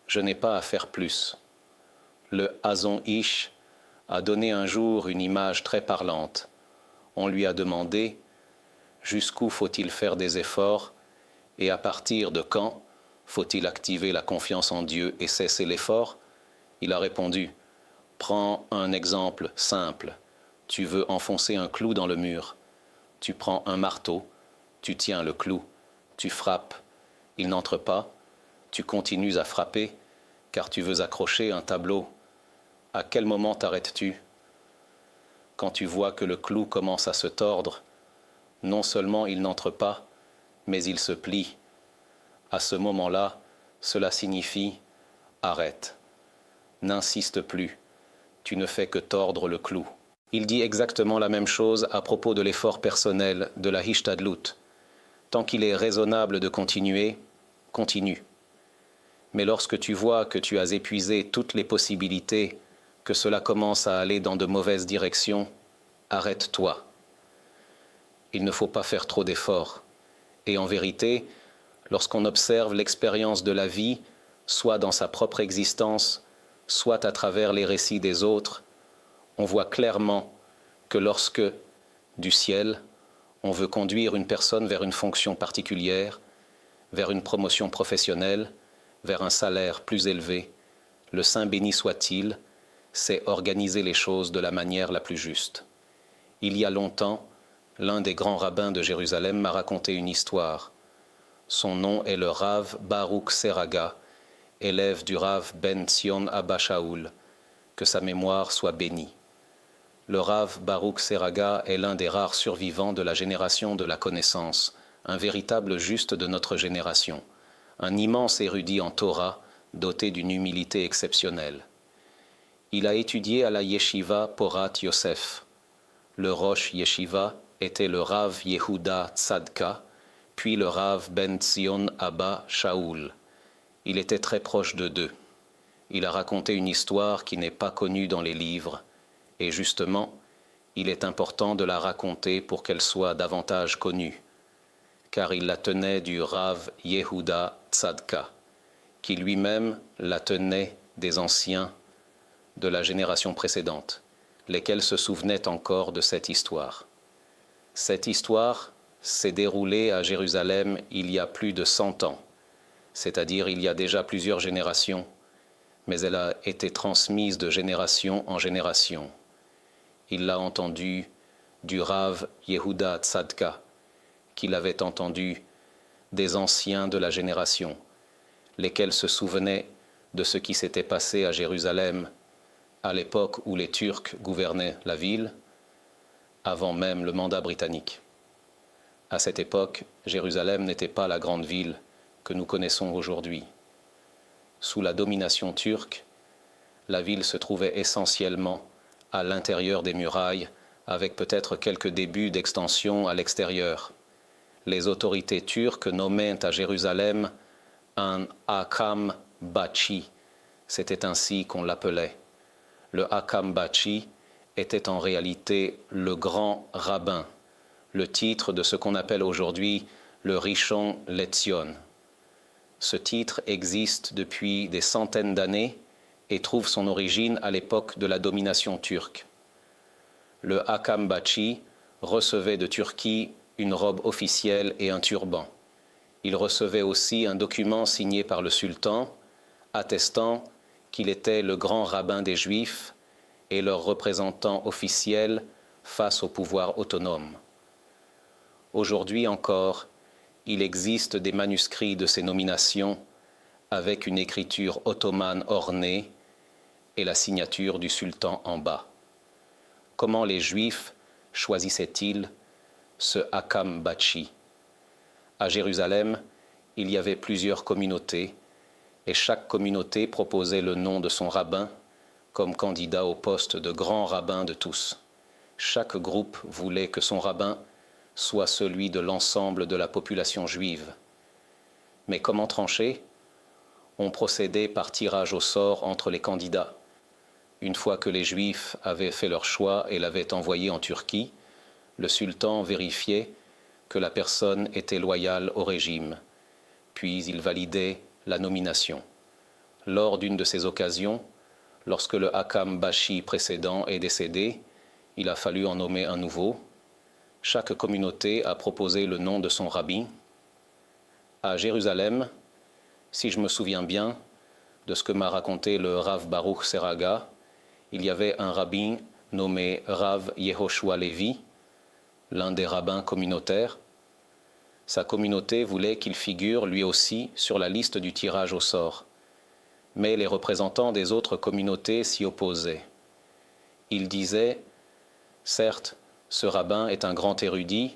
je n'ai pas à faire plus. Le Hazon Ish a donné un jour une image très parlante. On lui a demandé « Jusqu'où faut-il faire des efforts et à partir de quand faut-il activer la confiance en Dieu et cesser l'effort ?» Il a répondu « Prends un exemple simple. Tu veux enfoncer un clou dans le mur. Tu prends un marteau, tu tiens le clou, tu frappes. Il n'entre pas. Tu continues à frapper car tu veux accrocher un tableau. À quel moment t'arrêtes-tu ? Quand tu vois que le clou commence à se tordre, non seulement il n'entre pas, mais il se plie. À ce moment-là, cela signifie « arrête, n'insiste plus, tu ne fais que tordre le clou ». Il dit exactement la même chose à propos de l'effort personnel, de la hishtadlut. Tant qu'il est raisonnable de continuer, continue. Mais lorsque tu vois que tu as épuisé toutes les possibilités, que cela commence à aller dans de mauvaises directions, arrête-toi. Il ne faut pas faire trop d'efforts. Et en vérité, lorsqu'on observe l'expérience de la vie, soit dans sa propre existence, soit à travers les récits des autres, on voit clairement que lorsque, du ciel, on veut conduire une personne vers une fonction particulière, vers une promotion professionnelle, vers un salaire plus élevé, le Saint béni soit-il, sait organiser les choses de la manière la plus juste. Il y a longtemps, l'un des grands rabbins de Jérusalem m'a raconté une histoire. Son nom est le Rav Baruch Seraga, élève du Rav Ben Tzion Abba Shaul, que sa mémoire soit bénie. Le Rav Baruch Seraga est l'un des rares survivants de la génération de la connaissance, un véritable juste de notre génération, un immense érudit en Torah, doté d'une humilité exceptionnelle. Il a étudié à la Yeshiva Porat Yosef. Le Rosh Yeshiva était le Rav Yehuda Tzadka, puis le Rav Ben Tzion Abba Shaul. Il était très proche de deux. Il a raconté une histoire qui n'est pas connue dans les livres, et justement, il est important de la raconter pour qu'elle soit davantage connue, car il la tenait du Rav Yehuda Tzadka, qui lui-même la tenait des anciens de la génération précédente, lesquels se souvenaient encore de cette histoire. Cette histoire s'est déroulée à Jérusalem il y a plus de 100 ans, c'est-à-dire il y a déjà plusieurs générations, mais elle a été transmise de génération en génération. Il l'a entendue du Rav Yehuda Tzadka, qui l'avait entendu des anciens de la génération, lesquels se souvenaient de ce qui s'était passé à Jérusalem à l'époque où les Turcs gouvernaient la ville, avant même le mandat britannique. À cette époque, Jérusalem n'était pas la grande ville que nous connaissons aujourd'hui. Sous la domination turque, la ville se trouvait essentiellement à l'intérieur des murailles, avec peut-être quelques débuts d'extension à l'extérieur. Les autorités turques nommaient à Jérusalem un Hakam Bachi, c'était ainsi qu'on l'appelait. Le Hakam Bachi était en réalité le grand rabbin, le titre de ce qu'on appelle aujourd'hui le Rishon LeZion. Ce titre existe depuis des centaines d'années et trouve son origine à l'époque de la domination turque. Le Hakam Bachi recevait de Turquie une robe officielle et un turban. Il recevait aussi un document signé par le sultan attestant qu'il était le grand rabbin des Juifs et leur représentant officiel face au pouvoir autonome. Aujourd'hui encore, il existe des manuscrits de ces nominations avec une écriture ottomane ornée et la signature du sultan en bas. Comment les Juifs choisissaient-ils ce Hakam Bachi? À Jérusalem, il y avait plusieurs communautés et chaque communauté proposait le nom de son rabbin comme candidat au poste de grand rabbin de tous. Chaque groupe voulait que son rabbin soit celui de l'ensemble de la population juive. Mais comment trancher? On procédait par tirage au sort entre les candidats. Une fois que les Juifs avaient fait leur choix et l'avaient envoyé en Turquie, le sultan vérifiait que la personne était loyale au régime, puis il validait la nomination. Lors d'une de ces occasions, lorsque le Hakam Bachi précédent est décédé, il a fallu en nommer un nouveau. Chaque communauté a proposé le nom de son rabbi. À Jérusalem, si je me souviens bien de ce que m'a raconté le Rav Baruch Seraga, il y avait un rabbin nommé Rav Yehoshua Levi, l'un des rabbins communautaires. Sa communauté voulait qu'il figure lui aussi sur la liste du tirage au sort. Mais les représentants des autres communautés s'y opposaient. Ils disaient, certes, ce rabbin est un grand érudit,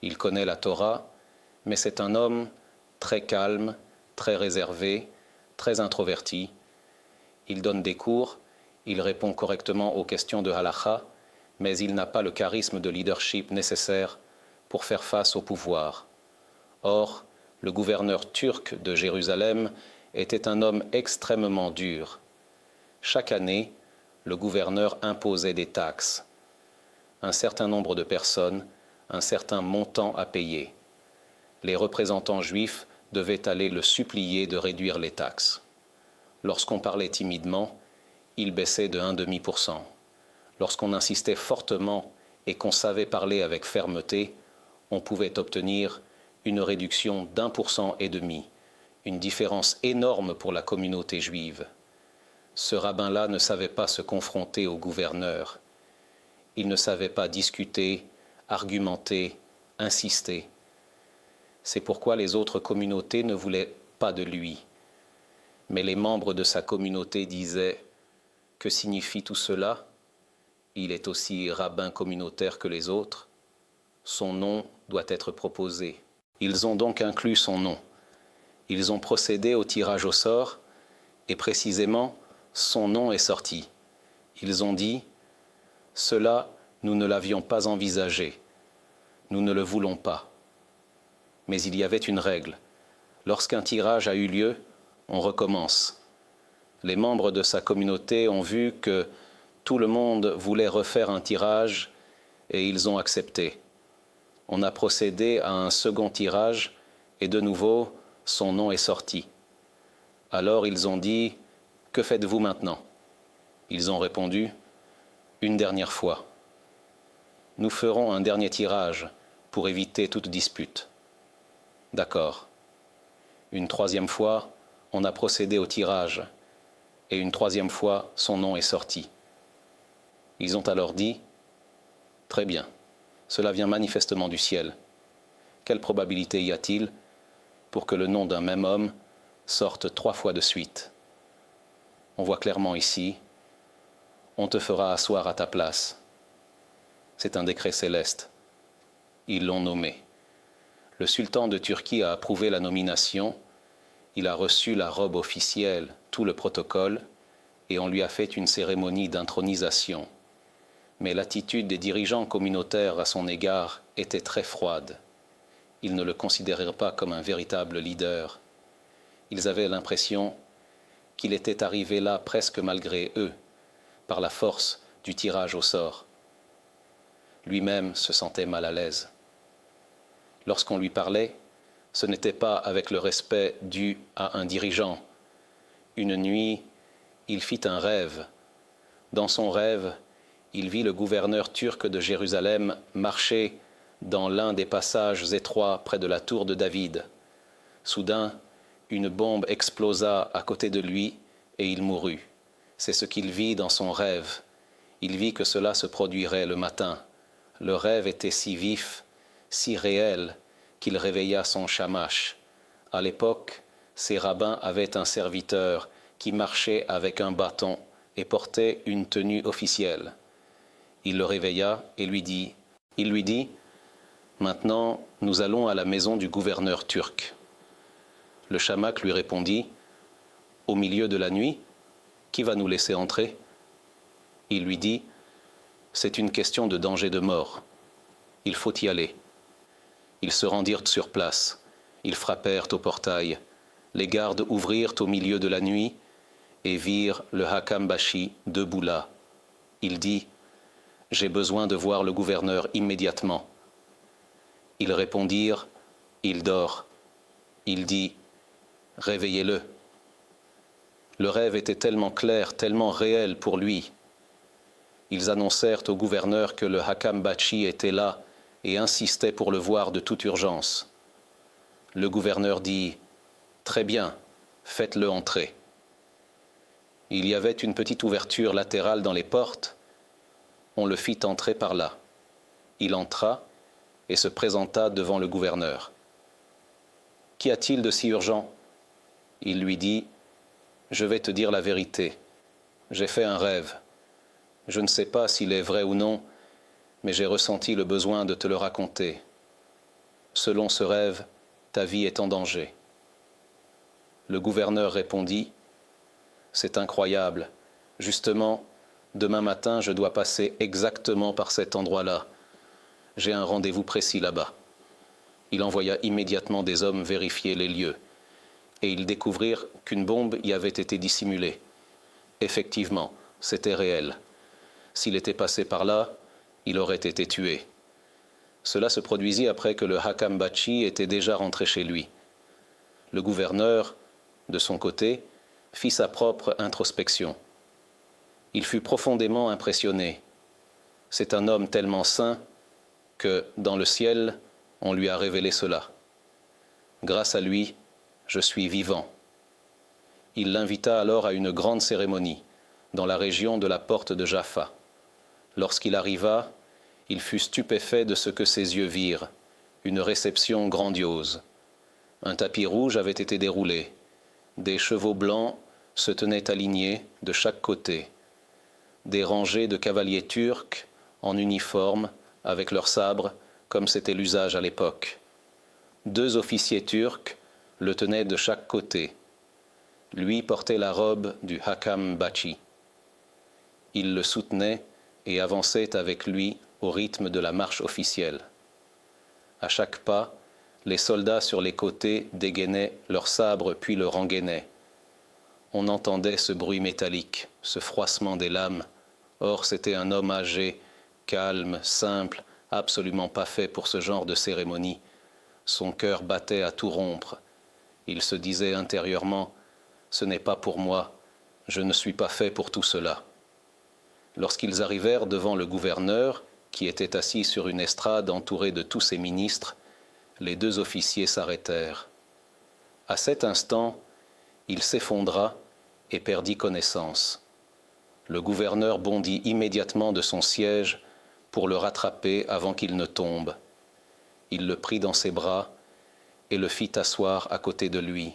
il connaît la Torah, mais c'est un homme très calme, très réservé, très introverti. Il donne des cours, il répond correctement aux questions de halakha, mais il n'a pas le charisme de leadership nécessaire pour faire face au pouvoir. Or, le gouverneur turc de Jérusalem était un homme extrêmement dur. Chaque année, le gouverneur imposait des taxes. Un certain nombre de personnes, un certain montant à payer. Les représentants juifs devaient aller le supplier de réduire les taxes. Lorsqu'on parlait timidement, il baissait de 0,5%. Lorsqu'on insistait fortement et qu'on savait parler avec fermeté, on pouvait obtenir une réduction d'1,5%, une différence énorme pour la communauté juive. Ce rabbin-là ne savait pas se confronter au gouverneur. Il ne savait pas discuter, argumenter, insister. C'est pourquoi les autres communautés ne voulaient pas de lui. Mais les membres de sa communauté disaient « Que signifie tout cela? Il est aussi rabbin communautaire que les autres. Son nom doit être proposé. » Ils ont donc inclus son nom. Ils ont procédé au tirage au sort et précisément, son nom est sorti. Ils ont dit « Cela, nous ne l'avions pas envisagé. Nous ne le voulons pas. » Mais il y avait une règle. Lorsqu'un tirage a eu lieu, on recommence. Les membres de sa communauté ont vu que tout le monde voulait refaire un tirage et ils ont accepté. On a procédé à un second tirage et de nouveau, son nom est sorti. Alors ils ont dit « Que faites-vous maintenant ?» Ils ont répondu « Une dernière fois. Nous ferons un dernier tirage pour éviter toute dispute. » D'accord. Une troisième fois, on a procédé au tirage et une troisième fois, son nom est sorti. Ils ont alors dit « Très bien, cela vient manifestement du ciel. Quelle probabilité y a-t-il pour que le nom d'un même homme sorte 3 fois de suite? On voit clairement ici, on te fera asseoir à ta place. C'est un décret céleste. Ils l'ont nommé. Le sultan de Turquie a approuvé la nomination Il a reçu la robe officielle, tout le protocole, et on lui a fait une cérémonie d'intronisation. Mais l'attitude des dirigeants communautaires à son égard était très froide. Ils ne le considéraient pas comme un véritable leader. Ils avaient l'impression qu'il était arrivé là presque malgré eux, par la force du tirage au sort. Lui-même se sentait mal à l'aise. Lorsqu'on lui parlait, ce n'était pas avec le respect dû à un dirigeant. Une nuit, il fit un rêve. Dans son rêve, il vit le gouverneur turc de Jérusalem marcher dans l'un des passages étroits près de la tour de David. Soudain, une bombe explosa à côté de lui et il mourut. C'est ce qu'il vit dans son rêve. Il vit que cela se produirait le matin. Le rêve était si vif, si réel, qu'il réveilla son shamash. À l'époque, ces rabbins avaient un serviteur qui marchait avec un bâton et portait une tenue officielle. Il le réveilla et lui dit « Maintenant, nous allons à la maison du gouverneur turc. » Le chamak lui répondit « Au milieu de la nuit, qui va nous laisser entrer ?» Il lui dit « C'est une question de danger de mort. Il faut y aller. » Ils se rendirent sur place. Ils frappèrent au portail. Les gardes ouvrirent au milieu de la nuit et virent le Hakam Bashi debout là. Il dit « J'ai besoin de voir le gouverneur immédiatement. » Ils répondirent « Il dort. » Il dit « Réveillez-le. » Le rêve était tellement clair, tellement réel pour lui. Ils annoncèrent au gouverneur que le Hakam Bashi était là et insistait pour le voir de toute urgence. Le gouverneur dit « Très bien, faites-le entrer. » Il y avait une petite ouverture latérale dans les portes. On le fit entrer par là. Il entra et se présenta devant le gouverneur. « Qu'y a-t-il de si urgent ?» Il lui dit « Je vais te dire la vérité. J'ai fait un rêve. Je ne sais pas s'il est vrai ou non, mais j'ai ressenti le besoin de te le raconter. Selon ce rêve, ta vie est en danger. » Le gouverneur répondit « C'est incroyable. Justement, demain matin, je dois passer exactement par cet endroit-là. J'ai un rendez-vous précis là-bas. » Il envoya immédiatement des hommes vérifier les lieux, et ils découvrirent qu'une bombe y avait été dissimulée. Effectivement, c'était réel. S'il était passé par là, il aurait été tué. Cela se produisit après que le Hakam Bashi était déjà rentré chez lui. Le gouverneur, de son côté, fit sa propre introspection. Il fut profondément impressionné. C'est un homme tellement saint que, dans le ciel, on lui a révélé cela. Grâce à lui, je suis vivant. Il l'invita alors à une grande cérémonie, dans la région de la porte de Jaffa. Lorsqu'il arriva, il fut stupéfait de ce que ses yeux virent, une réception grandiose. Un tapis rouge avait été déroulé. Des chevaux blancs se tenaient alignés de chaque côté. Des rangées de cavaliers turcs en uniforme, avec leurs sabres, comme c'était l'usage à l'époque. 2 officiers turcs le tenaient de chaque côté. Lui portait la robe du Hakam Bashi. Il le soutenait et avançait avec lui au rythme de la marche officielle. À chaque pas, les soldats sur les côtés dégainaient leurs sabres puis le rengainaient. On entendait ce bruit métallique, ce froissement des lames. Or, c'était un homme âgé, calme, simple, absolument pas fait pour ce genre de cérémonie. Son cœur battait à tout rompre. Il se disait intérieurement « Ce n'est pas pour moi, je ne suis pas fait pour tout cela ». Lorsqu'ils arrivèrent devant le gouverneur, qui était assis sur une estrade entouré de tous ses ministres, les 2 officiers s'arrêtèrent. À cet instant, il s'effondra et perdit connaissance. Le gouverneur bondit immédiatement de son siège pour le rattraper avant qu'il ne tombe. Il le prit dans ses bras et le fit asseoir à côté de lui.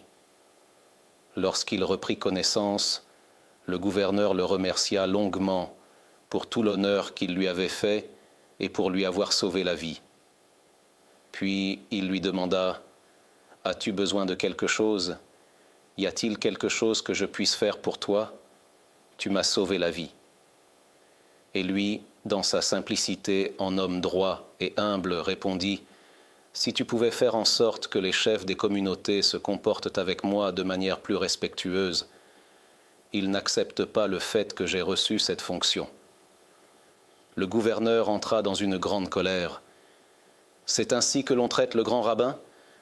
Lorsqu'il reprit connaissance, le gouverneur le remercia longuement pour tout l'honneur qu'il lui avait fait et pour lui avoir sauvé la vie. Puis il lui demanda « As-tu besoin de quelque chose ?» Y a-t-il quelque chose que je puisse faire pour toi? Tu m'as sauvé la vie. Et lui, dans sa simplicité, en homme droit et humble, répondit: Si tu pouvais faire en sorte que les chefs des communautés se comportent avec moi de manière plus respectueuse, ils n'acceptent pas le fait que j'ai reçu cette fonction. Le gouverneur entra dans une grande colère. C'est ainsi que l'on traite le grand rabbin?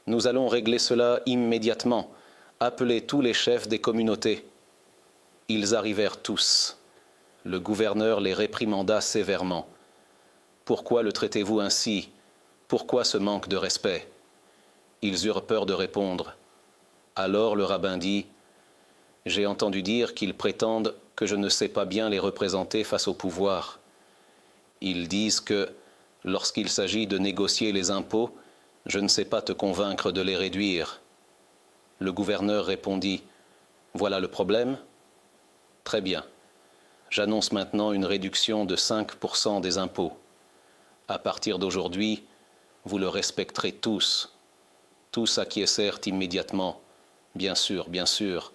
Nous allons régler cela immédiatement. Appelez tous les chefs des communautés. Ils arrivèrent tous. Le gouverneur les réprimanda sévèrement. Pourquoi le traitez-vous ainsi? Pourquoi ce manque de respect? Ils eurent peur de répondre. Alors le rabbin dit: J'ai entendu dire qu'ils prétendent que je ne sais pas bien les représenter face au pouvoir. Ils disent que, lorsqu'il s'agit de négocier les impôts, je ne sais pas te convaincre de les réduire. Le gouverneur répondit: Voilà le problème? Très bien. J'annonce maintenant une réduction de 5% des impôts. À partir d'aujourd'hui, vous le respecterez tous. Tous acquiescèrent immédiatement. Bien sûr, bien sûr.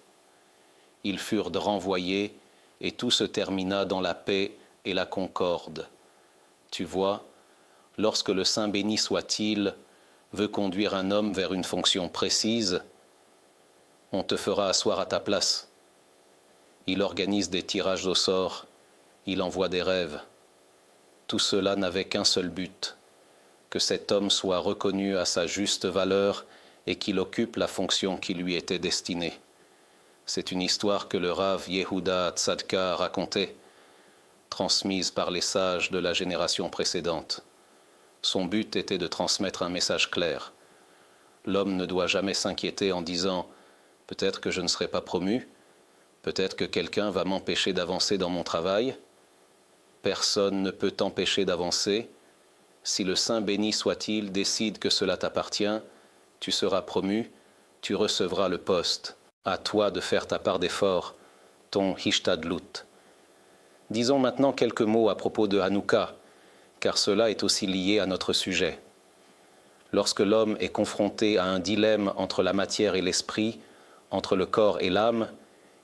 Ils furent renvoyés et tout se termina dans la paix et la concorde. Tu vois, lorsque le Saint béni soit-il veut conduire un homme vers une fonction précise, on te fera asseoir à ta place. Il organise des tirages au sort, il envoie des rêves. Tout cela n'avait qu'un seul but, que cet homme soit reconnu à sa juste valeur et qu'il occupe la fonction qui lui était destinée. C'est une histoire que le Rav Yehuda Tzadka racontait, transmise par les sages de la génération précédente. Son but était de transmettre un message clair. L'homme ne doit jamais s'inquiéter en disant « Peut-être que je ne serai pas promu, peut-être que quelqu'un va m'empêcher d'avancer dans mon travail. » Personne ne peut t'empêcher d'avancer. Si le Saint béni soit-il décide que cela t'appartient, tu seras promu, tu recevras le poste. À toi de faire ta part d'effort, ton hishtadlut. Disons maintenant quelques mots à propos de Hanouka, car cela est aussi lié à notre sujet. Lorsque l'homme est confronté à un dilemme entre la matière et l'esprit, entre le corps et l'âme,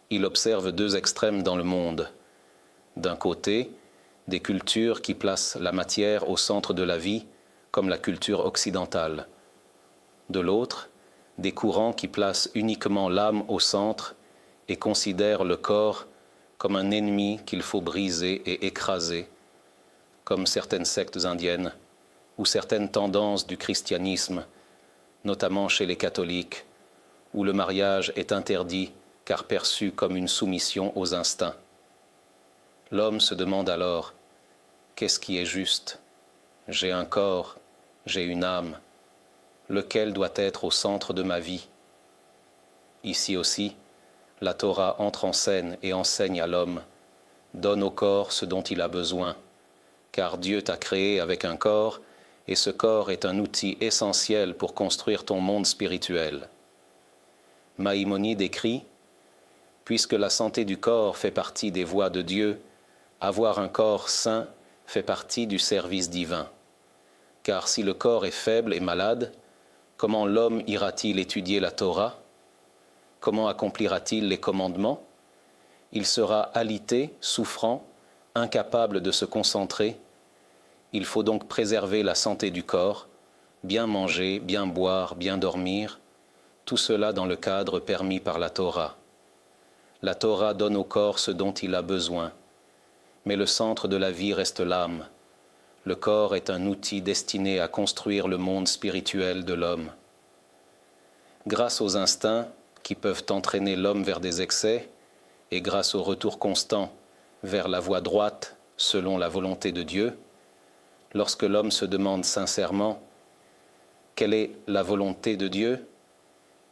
il observe deux extrêmes dans le monde. D'un côté, des cultures qui placent la matière au centre de la vie, comme la culture occidentale. De l'autre, des courants qui placent uniquement l'âme au centre et considèrent le corps comme un ennemi qu'il faut briser et écraser, comme certaines sectes indiennes ou certaines tendances du christianisme, notamment chez les catholiques, où le mariage est interdit car perçu comme une soumission aux instincts. L'homme se demande alors: qu'est-ce qui est juste? J'ai un corps, j'ai une âme. Lequel doit être au centre de ma vie? Ici aussi, la Torah entre en scène et enseigne à l'homme: donne au corps ce dont il a besoin, car Dieu t'a créé avec un corps, et ce corps est un outil essentiel pour construire ton monde spirituel. Maïmonide écrit: puisque la santé du corps fait partie des voies de Dieu, avoir un corps sain fait partie du service divin. Car si le corps est faible et malade, comment l'homme ira-t-il étudier la Torah? Comment accomplira-t-il les commandements? Il sera alité, souffrant, incapable de se concentrer. Il faut donc préserver la santé du corps, bien manger, bien boire, bien dormir, tout cela dans le cadre permis par la Torah. La Torah donne au corps ce dont il a besoin, mais le centre de la vie reste l'âme. Le corps est un outil destiné à construire le monde spirituel de l'homme. Grâce aux instincts qui peuvent entraîner l'homme vers des excès, et grâce au retour constant vers la voie droite selon la volonté de Dieu, lorsque l'homme se demande sincèrement quelle est la volonté de Dieu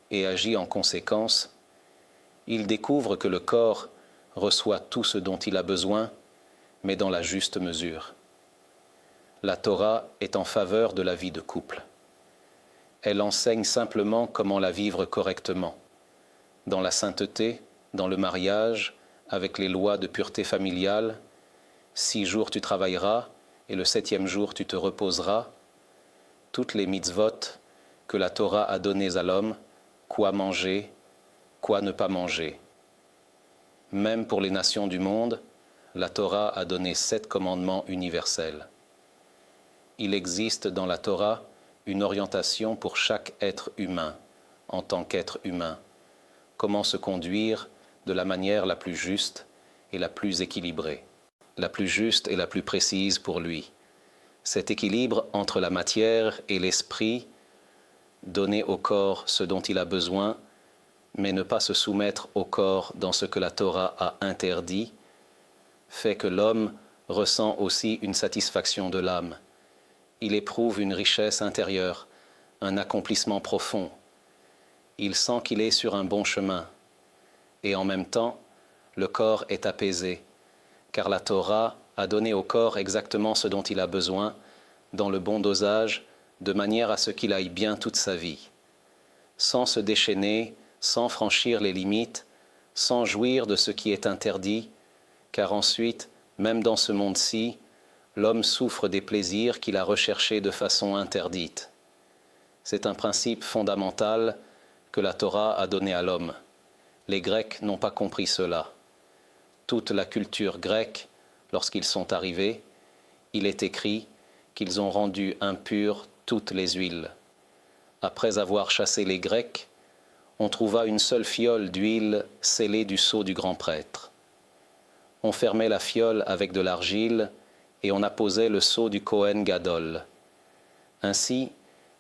et agit en conséquence, il découvre que le corps reçoit tout ce dont il a besoin, mais dans la juste mesure. La Torah est en faveur de la vie de couple. Elle enseigne simplement comment la vivre correctement, dans la sainteté, dans le mariage, avec les lois de pureté familiale. 6 jours tu travailleras et le 7e jour tu te reposeras. Toutes les mitzvot que la Torah a données à l'homme, quoi manger, quoi ne pas manger. Même pour les nations du monde, la Torah a donné 7 commandements universels. Il existe dans la Torah une orientation pour chaque être humain, en tant qu'être humain. Comment se conduire de la manière la plus juste et la plus équilibrée, la plus juste et la plus précise pour lui. Cet équilibre entre la matière et l'esprit, donner au corps ce dont il a besoin, mais ne pas se soumettre au corps dans ce que la Torah a interdit, fait que l'homme ressent aussi une satisfaction de l'âme. Il éprouve une richesse intérieure, un accomplissement profond. Il sent qu'il est sur un bon chemin. Et en même temps, le corps est apaisé, car la Torah a donné au corps exactement ce dont il a besoin, dans le bon dosage, de manière à ce qu'il aille bien toute sa vie, sans se déchaîner, sans franchir les limites, sans jouir de ce qui est interdit, car ensuite, même dans ce monde-ci, l'homme souffre des plaisirs qu'il a recherchés de façon interdite. C'est un principe fondamental que la Torah a donné à l'homme. Les Grecs n'ont pas compris cela. Toute la culture grecque, lorsqu'ils sont arrivés, il est écrit qu'ils ont rendu impures toutes les huiles. Après avoir chassé les Grecs, on trouva une seule fiole d'huile scellée du sceau du grand prêtre. On fermait la fiole avec de l'argile et on apposait le sceau du Kohen Gadol. Ainsi,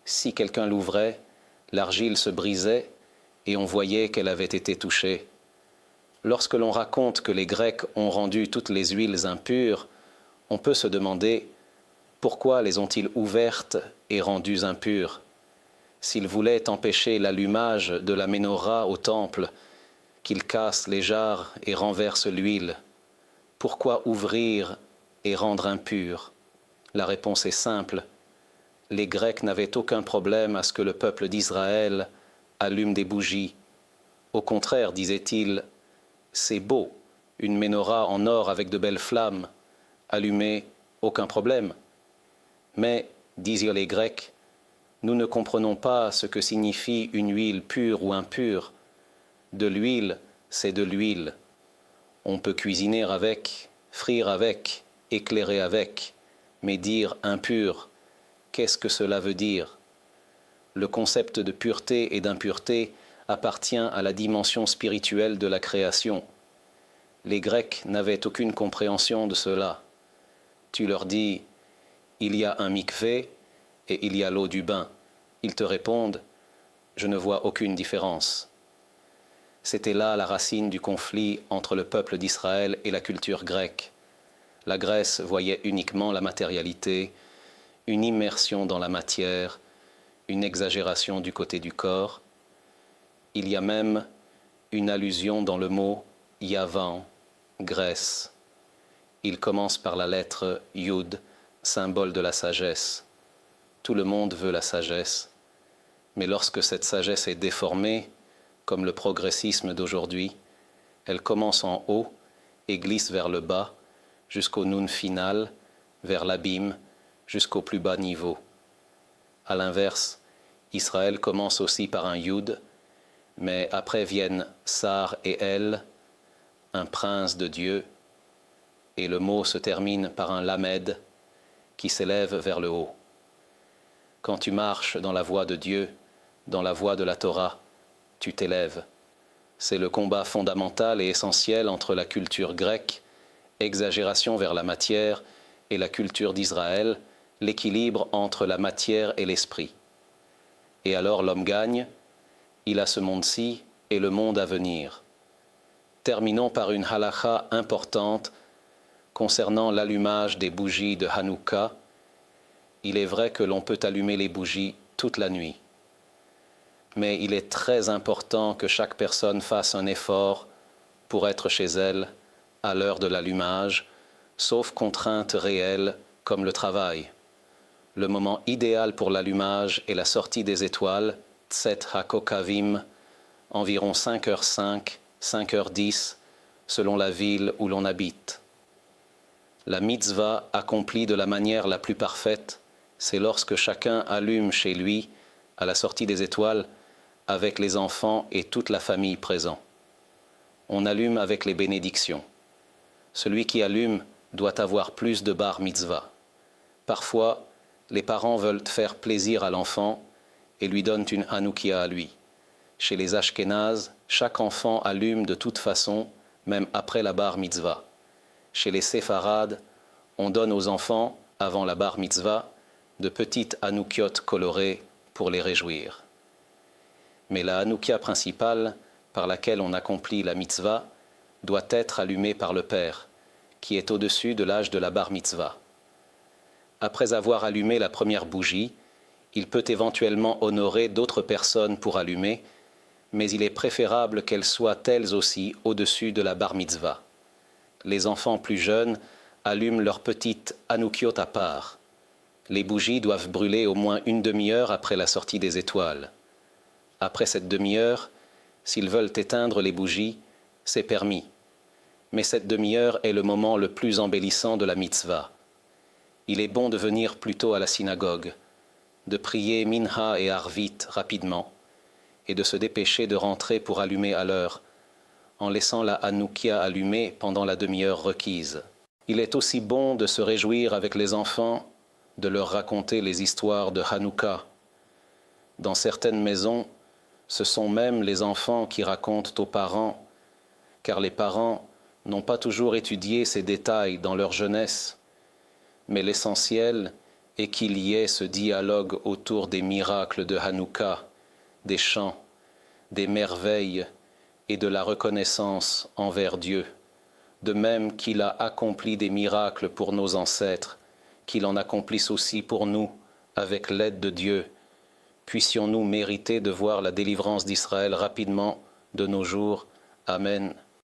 si quelqu'un l'ouvrait, l'argile se brisait et on voyait qu'elle avait été touchée. Lorsque l'on raconte que les Grecs ont rendu toutes les huiles impures, on peut se demander pourquoi les ont-ils ouvertes et rendues impures? S'ils voulaient empêcher l'allumage de la ménorah au temple, qu'ils cassent les jarres et renversent l'huile, pourquoi ouvrir et rendre impur? La réponse est simple. Les Grecs n'avaient aucun problème à ce que le peuple d'Israël allume des bougies. Au contraire, disait-il, c'est beau, une ménorah en or avec de belles flammes, allumée, aucun problème. Mais, disirent les Grecs, nous ne comprenons pas ce que signifie une huile pure ou impure. De l'huile, c'est de l'huile. On peut cuisiner avec, frire avec, éclairer avec, mais dire impur, qu'est-ce que cela veut dire? Le concept de pureté et d'impureté appartient à la dimension spirituelle de la création. Les Grecs n'avaient aucune compréhension de cela. Tu leur dis, il y a un mikvé et il y a l'eau du bain. Ils te répondent, je ne vois aucune différence. C'était là la racine du conflit entre le peuple d'Israël et la culture grecque. La Grèce voyait uniquement la matérialité, une immersion dans la matière, une exagération du côté du corps. Il y a même une allusion dans le mot Yavan, Grèce. Il commence par la lettre Yud, symbole de la sagesse. Tout le monde veut la sagesse, mais lorsque cette sagesse est déformée, comme le progressisme d'aujourd'hui, elle commence en haut et glisse vers le bas, jusqu'au nun final, vers l'abîme, jusqu'au plus bas niveau. À l'inverse, Israël commence aussi par un Yud, mais après viennent Sar et El, un prince de Dieu, et le mot se termine par un Lamed qui s'élève vers le haut. Quand tu marches dans la voie de Dieu, dans la voie de la Torah, tu t'élèves. C'est le combat fondamental et essentiel entre la culture grecque, exagération vers la matière, et la culture d'Israël, l'équilibre entre la matière et l'esprit. Et alors l'homme gagne, il a ce monde-ci et le monde à venir. Terminons par une halakha importante concernant l'allumage des bougies de Hanouka. Il est vrai que l'on peut allumer les bougies toute la nuit. Mais il est très important que chaque personne fasse un effort pour être chez elle à l'heure de l'allumage, sauf contrainte réelle comme le travail. Le moment idéal pour l'allumage est la sortie des étoiles, Tset HaKokavim, environ 5h05, 5h10, selon la ville où l'on habite. La mitzvah accomplie de la manière la plus parfaite, c'est lorsque chacun allume chez lui, à la sortie des étoiles, avec les enfants et toute la famille présents. On allume avec les bénédictions. Celui qui allume doit avoir plus de bar mitzvah. Parfois, les parents veulent faire plaisir à l'enfant et lui donnent une hanoukia à lui. Chez les Ashkénazes, chaque enfant allume de toute façon, même après la bar mitzvah. Chez les Séfarades, on donne aux enfants, avant la bar mitzvah, de petites hanoukiotes colorées pour les réjouir. Mais la hanoukia principale, par laquelle on accomplit la mitzvah, doit être allumée par le père, qui est au-dessus de l'âge de la bar mitzvah. Après avoir allumé la première bougie, il peut éventuellement honorer d'autres personnes pour allumer, mais il est préférable qu'elles soient elles aussi au-dessus de la bar mitzvah. Les enfants plus jeunes allument leur petite hanoukiot à part. Les bougies doivent brûler au moins une demi-heure après la sortie des étoiles. Après cette demi-heure, s'ils veulent éteindre les bougies, c'est permis. Mais cette demi-heure est le moment le plus embellissant de la mitzvah. Il est bon de venir plus tôt à la synagogue, de prier minha et arvit rapidement, et de se dépêcher de rentrer pour allumer à l'heure, en laissant la hanoukia allumée pendant la demi-heure requise. Il est aussi bon de se réjouir avec les enfants, de leur raconter les histoires de Hanouka. Dans certaines maisons, ce sont même les enfants qui racontent aux parents, car les parents n'ont pas toujours étudié ces détails dans leur jeunesse. Mais l'essentiel est qu'il y ait ce dialogue autour des miracles de Hanouka, des chants, des merveilles et de la reconnaissance envers Dieu, de même qu'il a accompli des miracles pour nos ancêtres, qu'il en accomplisse aussi pour nous, avec l'aide de Dieu. Puissions-nous mériter de voir la délivrance d'Israël rapidement de nos jours. Amen.